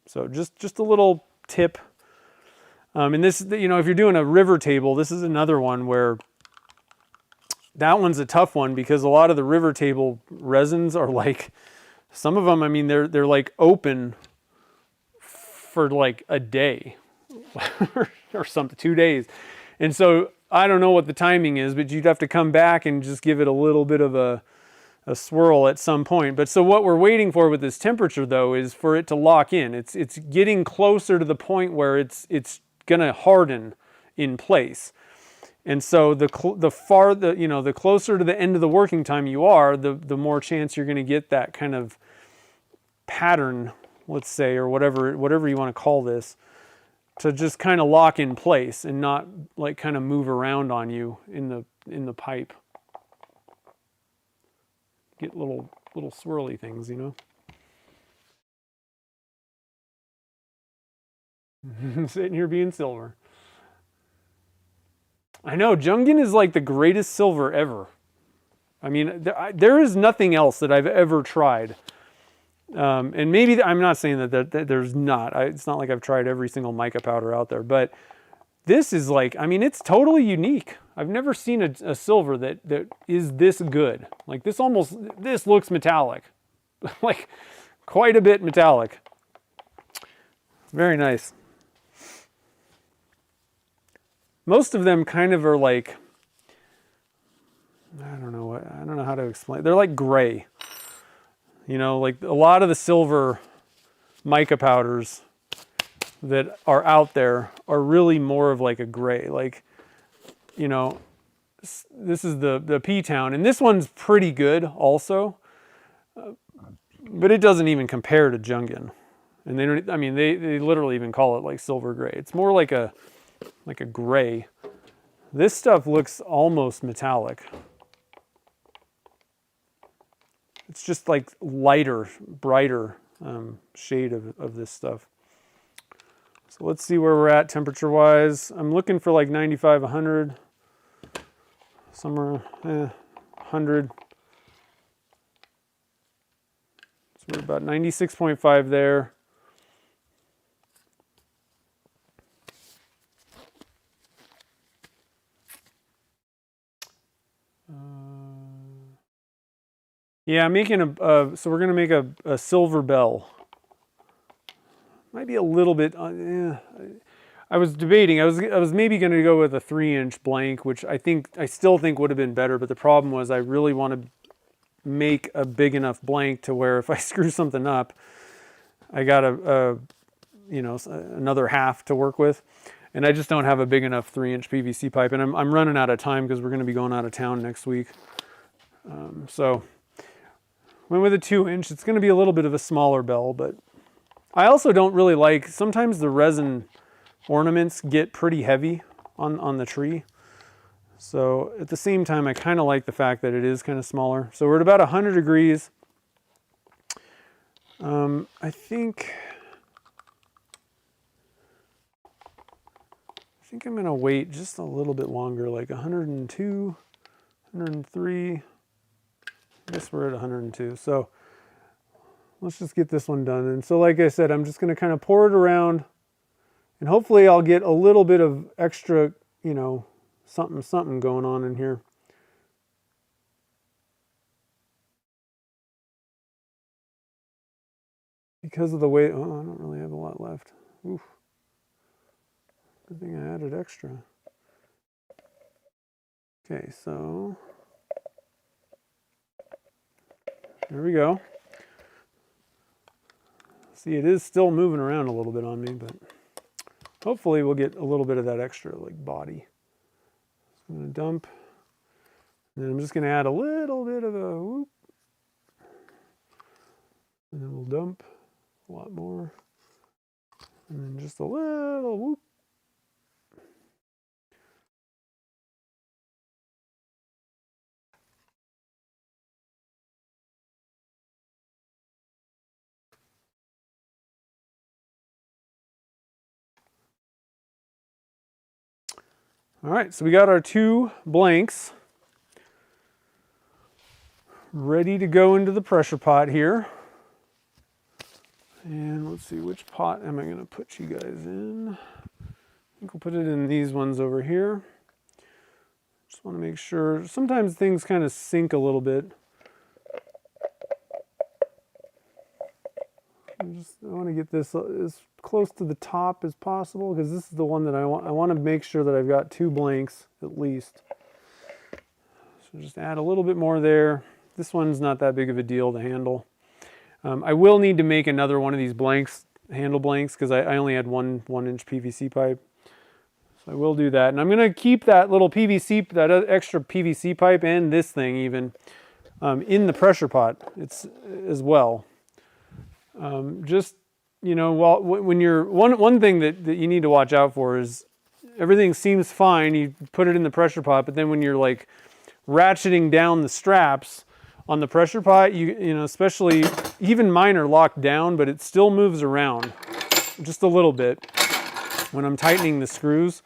So just a little tip. And this, you know, if you're doing a river table, this is another one where that one's a tough one because a lot of the river table resins are like, some of them, I mean, they're like open for like a day or something, 2 days. And so I don't know what the timing is, but you'd have to come back and just give it a little bit of a swirl at some point. But so what we're waiting for with this temperature though is for it to lock in. It's getting closer to the point where it's gonna harden in place. And so the closer to the end of the working time you are, the more chance you're going to get that kind of pattern, let's say, or whatever you want to call this, to just kind of lock in place and not like kind of move around on you in the pipe. Get little swirly things, you know. Sitting here being silver. I know, Jungian is like the greatest silver ever. I mean, there is nothing else that I've ever tried. And maybe, I'm not saying that there's not. It's not like I've tried every single mica powder out there. But this is like, I mean, it's totally unique. I've never seen a silver that is this good. Like this looks metallic. Like quite a bit metallic. Very nice. Most of them kind of are like, I don't know how to explain. They're like gray. You know, like a lot of the silver mica powders that are out there are really more of like a gray. Like, you know, this is the P-Town, and this one's pretty good also, but it doesn't even compare to Jungian. And they don't, I mean, they literally even call it like silver gray. It's more like a gray. This stuff looks almost metallic. It's just like lighter, brighter shade of this stuff. So let's see where we're at temperature wise. I'm looking for like 95, 100, somewhere 100. So we're about 96.5 there. Yeah, I'm making so we're going to make a silver bell. Might be a little bit, I was debating, I was maybe going to go with a 3-inch blank, which I still think would have been better, but the problem was I really want to make a big enough blank to where if I screw something up, I got another half to work with. And I just don't have a big enough 3-inch PVC pipe, and I'm running out of time because we're going to be going out of town next week. So went with a 2-inch. It's going to be a little bit of a smaller bell, but I also don't really like, sometimes the resin ornaments get pretty heavy on the tree. So at the same time, I kind of like the fact that it is kind of smaller. So we're at about 100 degrees. I think I'm going to wait just a little bit longer, like 102, 103. I guess we're at 102. So let's just get this one done. And so like I said, I'm just going to kind of pour it around, and hopefully I'll get a little bit of extra, you know, something going on in here. Because of the way, oh, I don't really have a lot left. Oof. Good thing I added extra. Okay, so there we go. See, it is still moving around a little bit on me, but hopefully we'll get a little bit of that extra like body. So I'm going to dump, and then I'm just going to add a little bit of a whoop, and then we'll dump a lot more, and then just a little whoop. All right, so we got our 2 blanks ready to go into the pressure pot here. And let's see, which pot am I going to put you guys in? think we'll put it in these ones over here. Just want to make sure. Sometimes things kind of sink a little bit. I want to get this as close to the top as possible because this is the one that I want. I want to make sure that I've got 2 blanks at least. So just add a little bit more there. This one's not that big of a deal to handle. I will need to make another one of these blanks, handle blanks, because I only had one 1-inch PVC pipe. So I will do that. And I'm going to keep that little PVC, that extra PVC pipe and this thing even in the pressure pot as well. Just, you know, when you're, one thing that you need to watch out for is everything seems fine. You put it in the pressure pot, but then when you're like ratcheting down the straps on the pressure pot, you know, especially, even mine are locked down, but it still moves around just a little bit when I'm tightening the screws.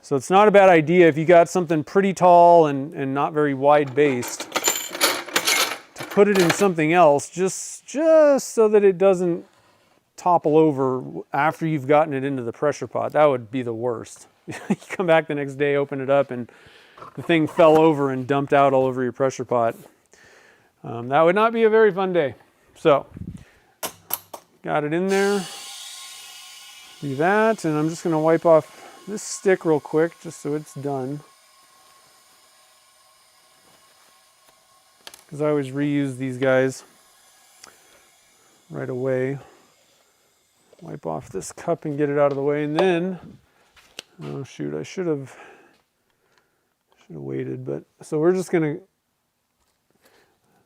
So it's not a bad idea if you got something pretty tall and not very wide based to put it in something else, just so that it doesn't topple over after you've gotten it into the pressure pot. That would be the worst. You come back the next day, open it up, and the thing fell over and dumped out all over your pressure pot. That would not be a very fun day. So, got it in there. Do that, and I'm just going to wipe off this stick real quick just so it's done. Because I always reuse these guys right away. Wipe off this cup and get it out of the way, and then, oh shoot, I should have waited, but, so we're just going to,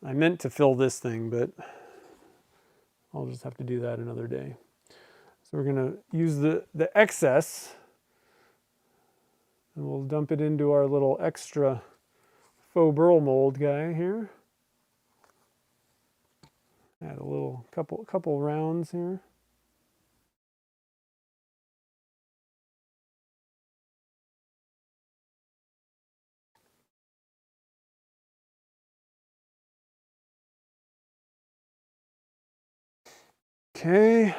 I meant to fill this thing, but I'll just have to do that another day. So we're going to use the excess, and we'll dump it into our little extra faux burl mold guy here. Add a little couple rounds here. Okay.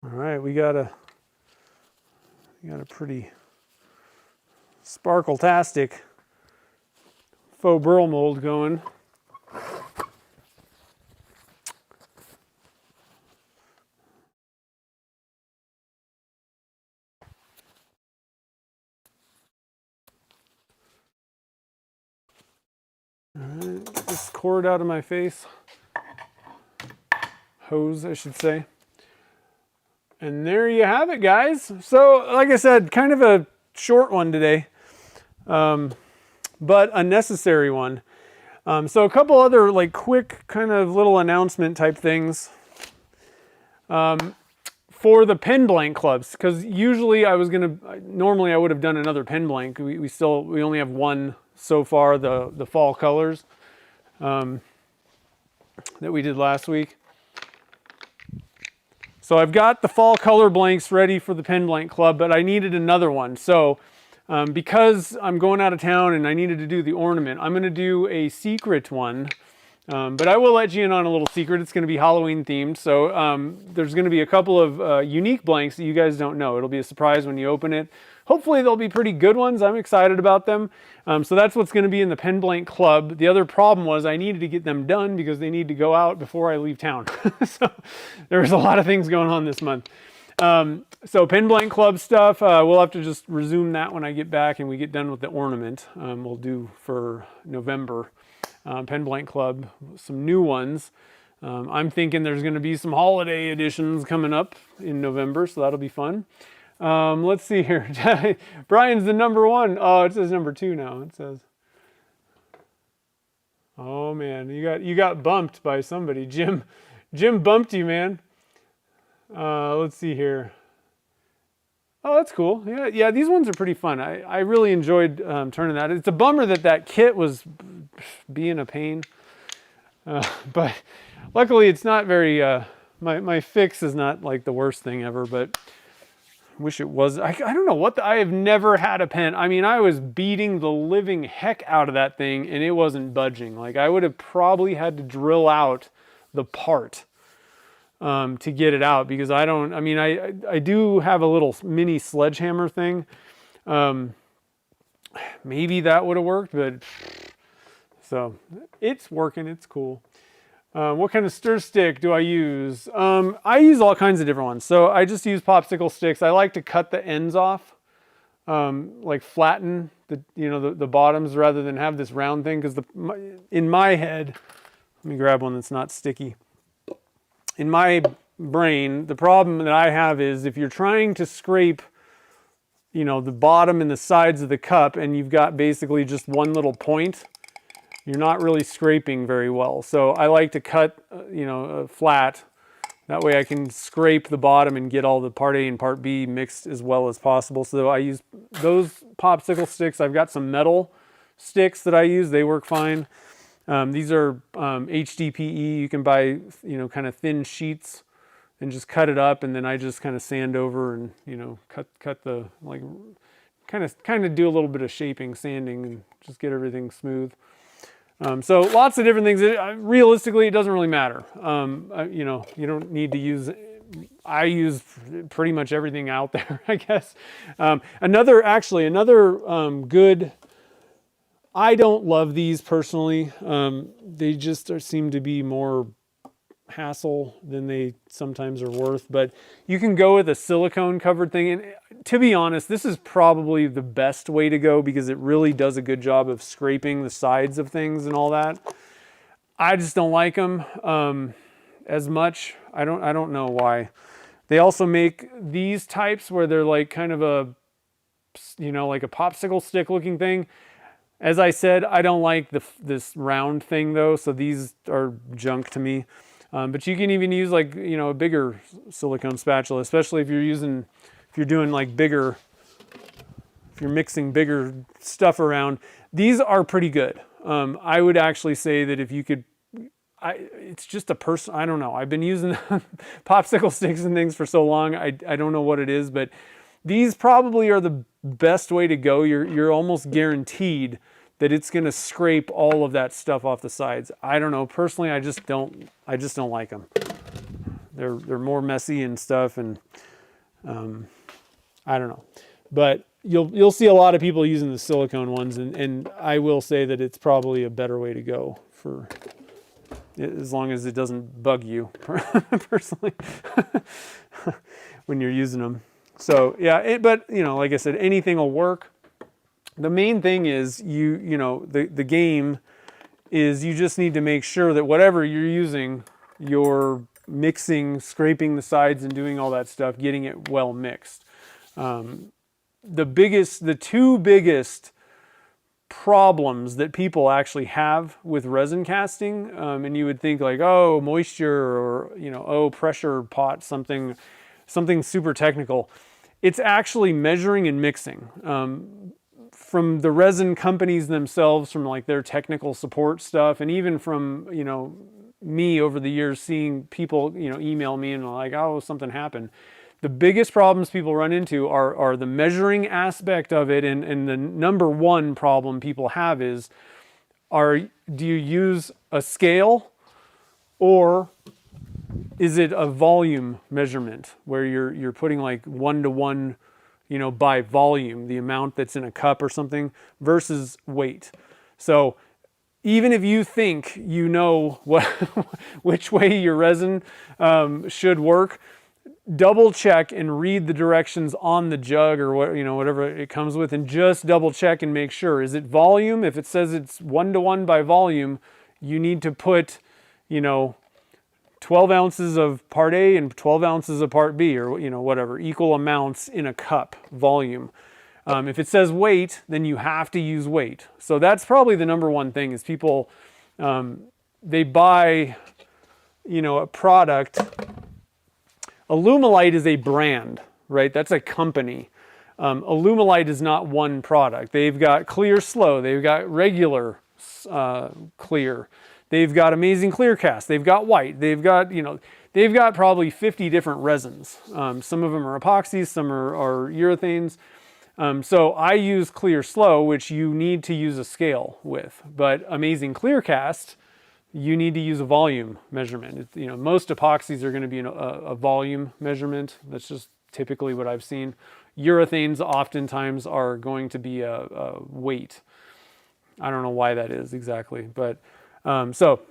All right, we got a pretty sparkle-tastic faux burl mold going. All right, get this cord out of my face. Hose, I should say. And there you have it, guys. So, like I said, kind of a short one today, but a necessary one. So a couple other like quick kind of little announcement type things for the pen blank clubs, because usually normally I would have done another pen blank. We only have one so far, the fall colors that we did last week. So I've got the fall color blanks ready for the pen blank club, but I needed another one. So because I'm going out of town and I needed to do the ornament, I'm going to do a secret one. But I will let you in on a little secret. It's going to be Halloween themed. So there's going to be a couple of unique blanks that you guys don't know. It'll be a surprise when you open it. Hopefully they'll be pretty good ones. I'm excited about them. So that's what's going to be in the pen blank club. The other problem was I needed to get them done because they need to go out before I leave town. So there was a lot of things going on this month. So pen blank club stuff, we'll have to just resume that when I get back and we get done with the ornament. We'll do for November. Pen blank club, some new ones. I'm thinking there's going to be some holiday editions coming up in November, so that'll be fun. Let's see here. Brian's the number 1. Oh, it says number 2 now. It says. Oh man, you got bumped by somebody. Jim bumped you, man. Let's see here. Oh, that's cool. Yeah, these ones are pretty fun. I really enjoyed turning that. It's a bummer that kit was being a pain. But luckily it's not very, my fix is not like the worst thing ever, but wish it was. I don't know what I have never had a pen. I mean, I was beating the living heck out of that thing and it wasn't budging. Like I would have probably had to drill out the part to get it out, because I do have a little mini sledgehammer thing. Maybe that would have worked, but so it's working. It's cool. What kind of stir stick do I use? I use all kinds of different ones. So I just use popsicle sticks. I like to cut the ends off, like flatten the bottoms rather than have this round thing. Because in my head, let me grab one that's not sticky. In my brain, the problem that I have is if you're trying to scrape, the bottom and the sides of the cup, and you've got basically just one little point, you're not really scraping very well. So I like to cut, flat. That way I can scrape the bottom and get all the part A and part B mixed as well as possible. So I use those popsicle sticks. I've got some metal sticks that I use. They work fine. These are HDPE. You can buy, kind of thin sheets and just cut it up, and then I just kind of sand over and, cut the, like, kind of do a little bit of shaping, sanding, and just get everything smooth. So lots of different things. Realistically, it doesn't really matter. You don't need to use. I use pretty much everything out there, I guess. Another good. I don't love these personally. They just seem to be more hassle than they sometimes are worth. But you can go with a silicone covered thing. And to be honest, this is probably the best way to go because it really does a good job of scraping the sides of things and all that. I just don't like them as much. I don't know why. They also make these types where they're like kind of a, like a popsicle stick looking thing. As I said, I don't like this round thing though, so these are junk to me. But you can even use like, a bigger silicone spatula, especially if you're doing like if you're mixing bigger stuff around. These are pretty good. I would actually say that if you could, it's just I don't know. I've been using popsicle sticks and things for so long. I don't know what it is, but these probably are the best way to go. You're almost guaranteed that it's going to scrape all of that stuff off the sides. I don't know. Personally, I just don't like them. They're more messy and stuff, and I don't know. But you'll see a lot of people using the silicone ones, and I will say that it's probably a better way to go for as long as it doesn't bug you personally when you're using them. So yeah, but like I said, anything will work. The main thing is the game is you just need to make sure that whatever you're using, you're scraping the sides and doing all that stuff, getting it well mixed. The two biggest problems that people actually have with resin casting, and you would think like, oh, moisture, or pressure pot, something super technical. It's actually measuring and mixing. From the resin companies themselves, from like their technical support stuff, and even from me over the years seeing people email me and like, oh, something happened. The biggest problems people run into are the measuring aspect of it, and the number one problem people have is, do you use a scale or is it a volume measurement where you're putting like 1-to-1, by volume, the amount that's in a cup or something, versus weight. So even if you think which way your resin should work, double check and read the directions on the jug or whatever it comes with, and just double check and make sure. Is it volume? If it says it's 1-to-1 by volume, you need to put 12 ounces of part A and 12 ounces of part B, or whatever, equal amounts in a cup volume. If it says weight, then you have to use weight. So that's probably the number one thing is people, they buy, a product. Alumilite is a brand, right? That's a company. Alumilite is not one product. They've got Clear Slow. They've got regular Clear. They've got Amazing Clear Cast. They've got white. They've they've got probably 50 different resins. Some of them are epoxies, some are urethanes. So I use Clear Slow, which you need to use a scale with, but Amazing Clear Cast, you need to use a volume measurement. Most epoxies are going to be a volume measurement. That's just typically what I've seen. Urethanes oftentimes are going to be a weight. I don't know why that is exactly, but so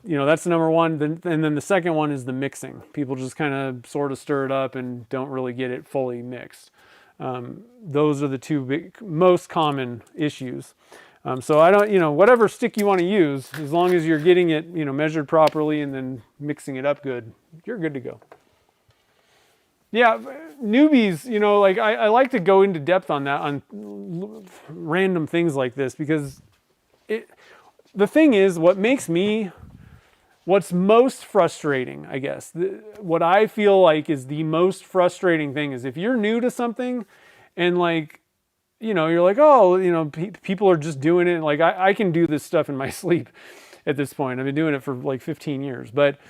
that's number one. And then the second one is the mixing. People just kind of sort of stir it up and don't really get it fully mixed. Those are the two most common issues. So I don't, whatever stick you want to use, as long as you're getting it, measured properly and then mixing it up good, you're good to go. Yeah, newbies, like I like to go into depth on that, on random things like this, because the thing is, what's most frustrating, I guess, what I feel like is the most frustrating thing is if you're new to something and like, you're like, oh, people are just doing it. Like I can do this stuff in my sleep at this point. I've been doing it for like 15 years. But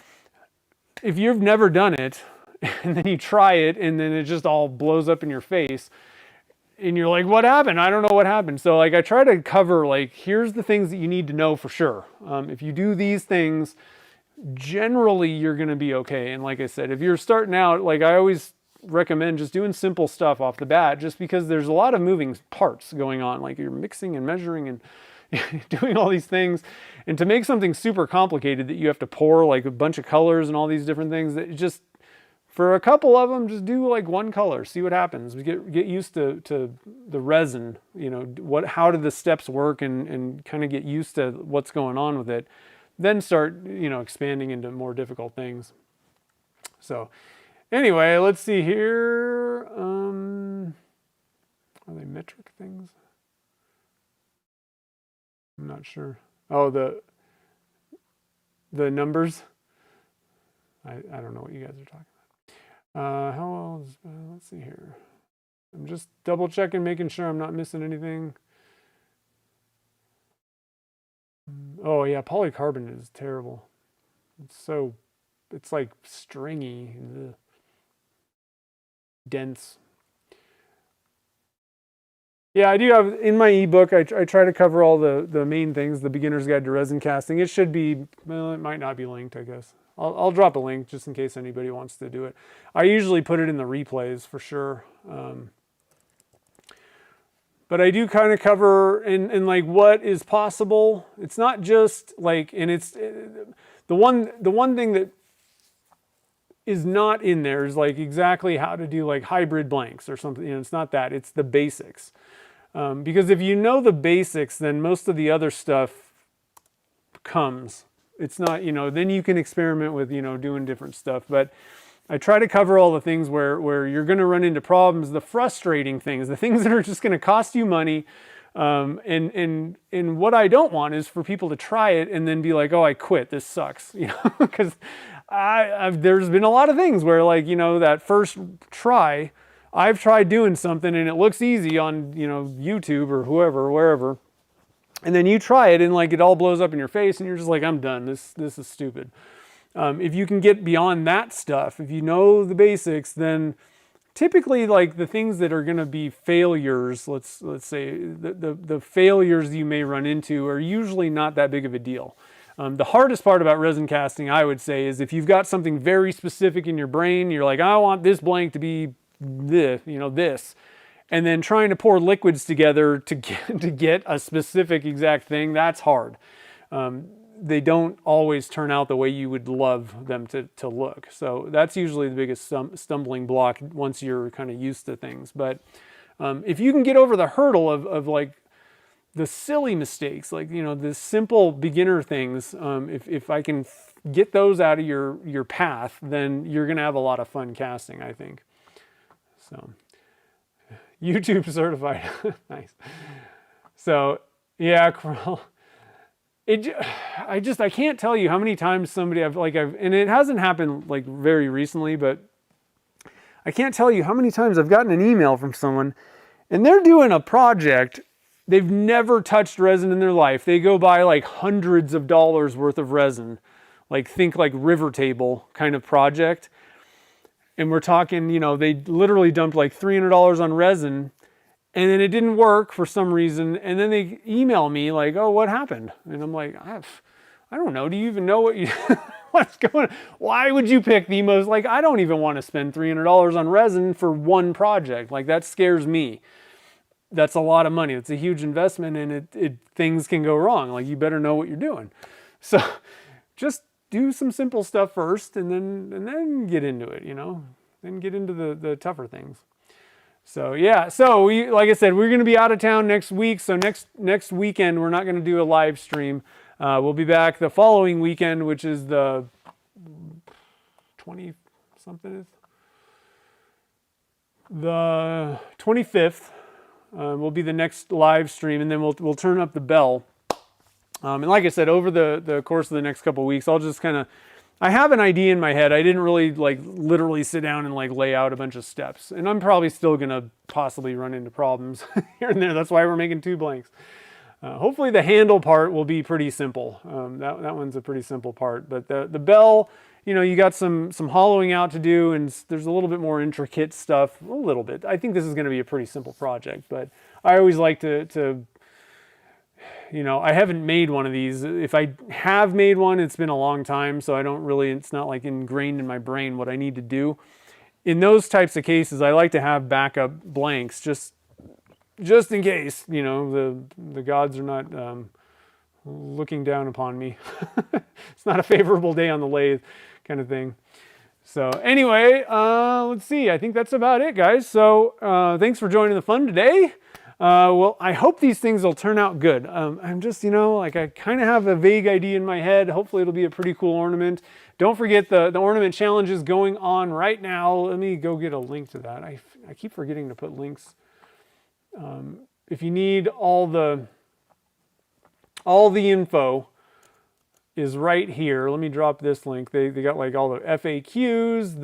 if you've never done it and then you try it and then it just all blows up in your face and you're like, what happened? I don't know what happened. So like I try to cover like, here's the things that you need to know for sure. If you do these things, generally you're going to be okay. And like I said, if you're starting out, like I always recommend just doing simple stuff off the bat, just because there's a lot of moving parts going on. Like you're mixing and measuring and doing all these things. And to make something super complicated that you have to pour like a bunch of colors and all these different things, that just, for a couple of them, just do like one color, see what happens. We get used to the resin, how do the steps work and kind of get used to what's going on with it. Then start, expanding into more difficult things. So anyway, let's see here. Are they metric things? I'm not sure. Oh, the numbers. I don't know what you guys are talking about. How else? Let's see here. I'm just double checking, making sure I'm not missing anything. Oh yeah, polycarbonate is terrible. It's like stringy, dense. Yeah, I do have, in my ebook, I try to cover all the main things, the beginner's guide to resin casting. It should be, well, it might not be linked, I guess. I'll drop a link just in case anybody wants to do it. I usually put it in the replays for sure. But I do kind of cover in like what is possible. It's not just like, and it's the one thing that is not in there is like exactly how to do like hybrid blanks or something. It's not that, it's the basics. Because if you know the basics, then most of the other stuff comes. It's not, then you can experiment with, doing different stuff. But I try to cover all the things where you're going to run into problems, the frustrating things, the things that are just going to cost you money. And what I don't want is for people to try it and then be like, oh, I quit, this sucks, because there's been a lot of things where like, that first try, I've tried doing something and it looks easy on, YouTube or whoever, wherever. And then you try it and like it all blows up in your face and you're just like, I'm done. This is stupid. If you can get beyond that stuff, if you know the basics, then typically like the things that are going to be failures, let's say the failures you may run into are usually not that big of a deal. The hardest part about resin casting, I would say, is if you've got something very specific in your brain, you're like, I want this blank to be this, this. And then trying to pour liquids together to get a specific exact thing, that's hard. They don't always turn out the way you would love them to look. So that's usually the biggest stumbling block once you're kind of used to things. But if you can get over the hurdle of like the silly mistakes, like, the simple beginner things, if I can get those out of your path, then you're going to have a lot of fun casting, I think. So YouTube certified. Nice. So yeah, I can't tell you how many times somebody and it hasn't happened like very recently, but I can't tell you how many times I've gotten an email from someone and they're doing a project. They've never touched resin in their life. They go buy like hundreds of dollars worth of resin, like think like river table kind of project. And we're talking, you know, they literally dumped like $300 on resin, and then it didn't work for some reason. And then they email me like, oh, what happened? And I'm like, I don't know. Do you even know what's going on? Why would you pick the most, like, I don't even want to spend $300 on resin for one project. Like, that scares me. That's a lot of money. It's a huge investment, and things can go wrong. Like, you better know what you're doing. So just do some simple stuff first, and then get into it, you know, then get into the tougher things. So yeah, so like I said, we're going to be out of town next week. So next weekend, we're not going to do a live stream. We'll be back the following weekend, which is the 20 something, the 25th. Will be the next live stream, and then we'll turn up the bell. And like I said, over the course of the next couple of weeks, I'll just kind of, I have an idea in my head. I didn't really like literally sit down and like lay out a bunch of steps, and I'm probably still gonna possibly run into problems here and there. That's why we're making 2 blanks. Hopefully the handle part will be pretty simple. That one's a pretty simple part, but the bell, you know, you got some hollowing out to do, and there's a little bit more intricate stuff, a little bit. I think this is going to be a pretty simple project, but I always like to, you know, I haven't made one of these. If I have made one, it's been a long time, so I don't really, it's not like ingrained in my brain what I need to do. In those types of cases, I like to have backup blanks, just in case, you know, the gods are not looking down upon me. It's not a favorable day on the lathe kind of thing. So anyway, let's see. I think that's about it, guys. So thanks for joining the fun today. Well, I hope these things will turn out good. I'm just, you know, like I kind of have a vague idea in my head. Hopefully it'll be a pretty cool ornament. Don't forget the ornament challenge is going on right now. Let me go get a link to that. I keep forgetting to put links. If you need all the info is right here. Let me drop this link. They got like all the FAQs,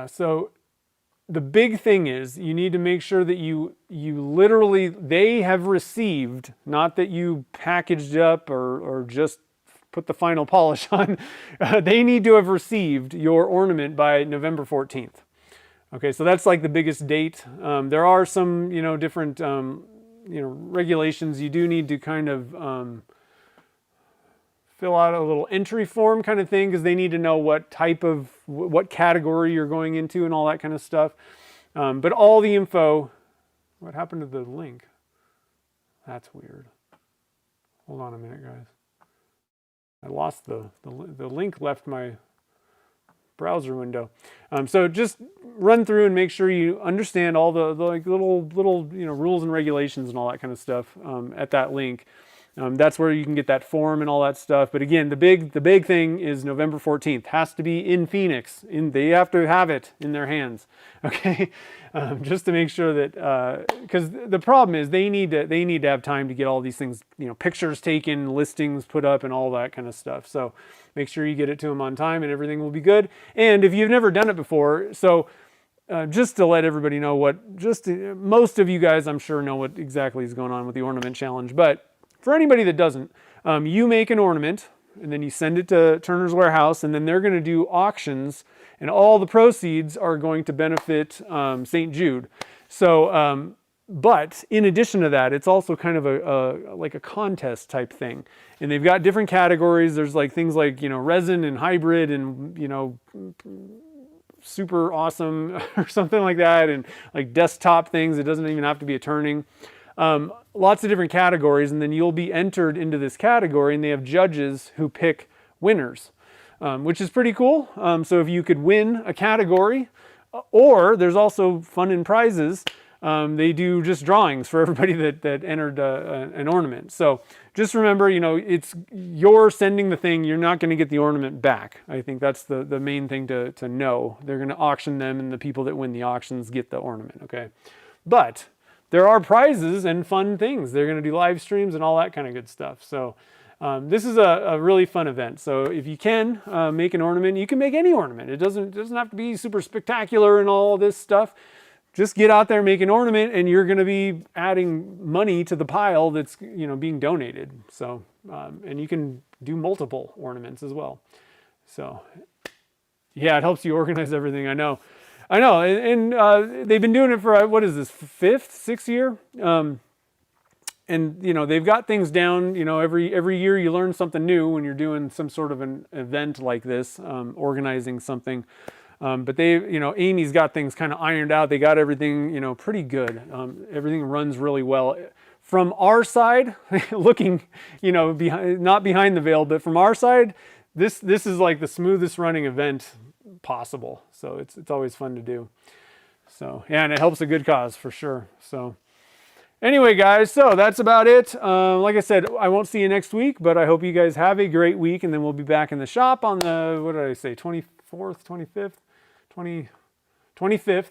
so the big thing is you need to make sure that you literally, they have received, not that you packaged up or just put the final polish on. They need to have received your ornament by November 14th. Okay, so that's like the biggest date. There are some, you know, different, you know, regulations. You do need to kind of fill out a little entry form kind of thing, because they need to know what type of, what category you're going into and all that kind of stuff. But all the info, what happened to the link? That's weird. Hold on a minute, guys. I lost the link left my browser window. So just run through and make sure you understand all the like little, you know, rules and regulations and all that kind of stuff at that link. That's where you can get that form and all that stuff. But again, the big thing is November 14th. Has to be in Phoenix. They have to have it in their hands. Okay, just to make sure that, because the problem is they need to have time to get all these things, you know, pictures taken, listings put up, and all that kind of stuff. So make sure you get it to them on time, and everything will be good. And if you've never done it before, so just to let everybody know most of you guys, I'm sure, know what exactly is going on with the ornament challenge, but for anybody that doesn't, you make an ornament and then you send it to Turner's Warehouse, and then they're going to do auctions, and all the proceeds are going to benefit St. Jude. So, but in addition to that, it's also kind of like a contest type thing. And they've got different categories. There's like things like, you know, resin and hybrid and, you know, super awesome or something like that, and like desktop things. It doesn't even have to be a turning. Lots of different categories, and then you'll be entered into this category, and they have judges who pick winners, which is pretty cool. So if you could win a category, or there's also fun and prizes. They do just drawings for everybody that entered an ornament. So just remember, you know, you're sending the thing, you're not going to get the ornament back. I think that's the main thing to know. They're going to auction them, and the people that win the auctions get the ornament, okay? But there are prizes and fun things. They're going to do live streams and all that kind of good stuff. So this is a really fun event. So if you can make an ornament, you can make any ornament. It doesn't have to be super spectacular and all this stuff. just get out there, make an ornament, and you're going to be adding money to the pile that's, you know, being donated. So, and you can do multiple ornaments as well. So, yeah, it helps you organize everything. I know. And they've been doing it for, what is this, 5th, 6th year? And, you know, they've got things down, you know, every year you learn something new when you're doing some sort of an event like this, organizing something. But they, you know, Amy's got things kind of ironed out. They got everything, you know, pretty good. Everything runs really well. From our side, looking, you know, not behind the veil, but from our side, this is like the smoothest running event possible. So it's always fun to do. So, yeah, and it helps a good cause for sure. So anyway, guys, so that's about it. Like I said, I won't see you next week, but I hope you guys have a great week, and then we'll be back in the shop on the, what did I say, 24th, 25th? 25th,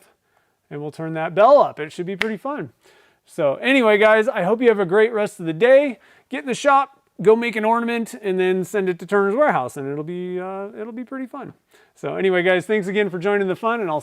and we'll turn that bell up. It should be pretty fun. So anyway, guys, I hope you have a great rest of the day. Get in the shop, go make an ornament, and then send it to Turner's Warehouse, and it'll be pretty fun. So anyway, guys, thanks again for joining the fun, and I'll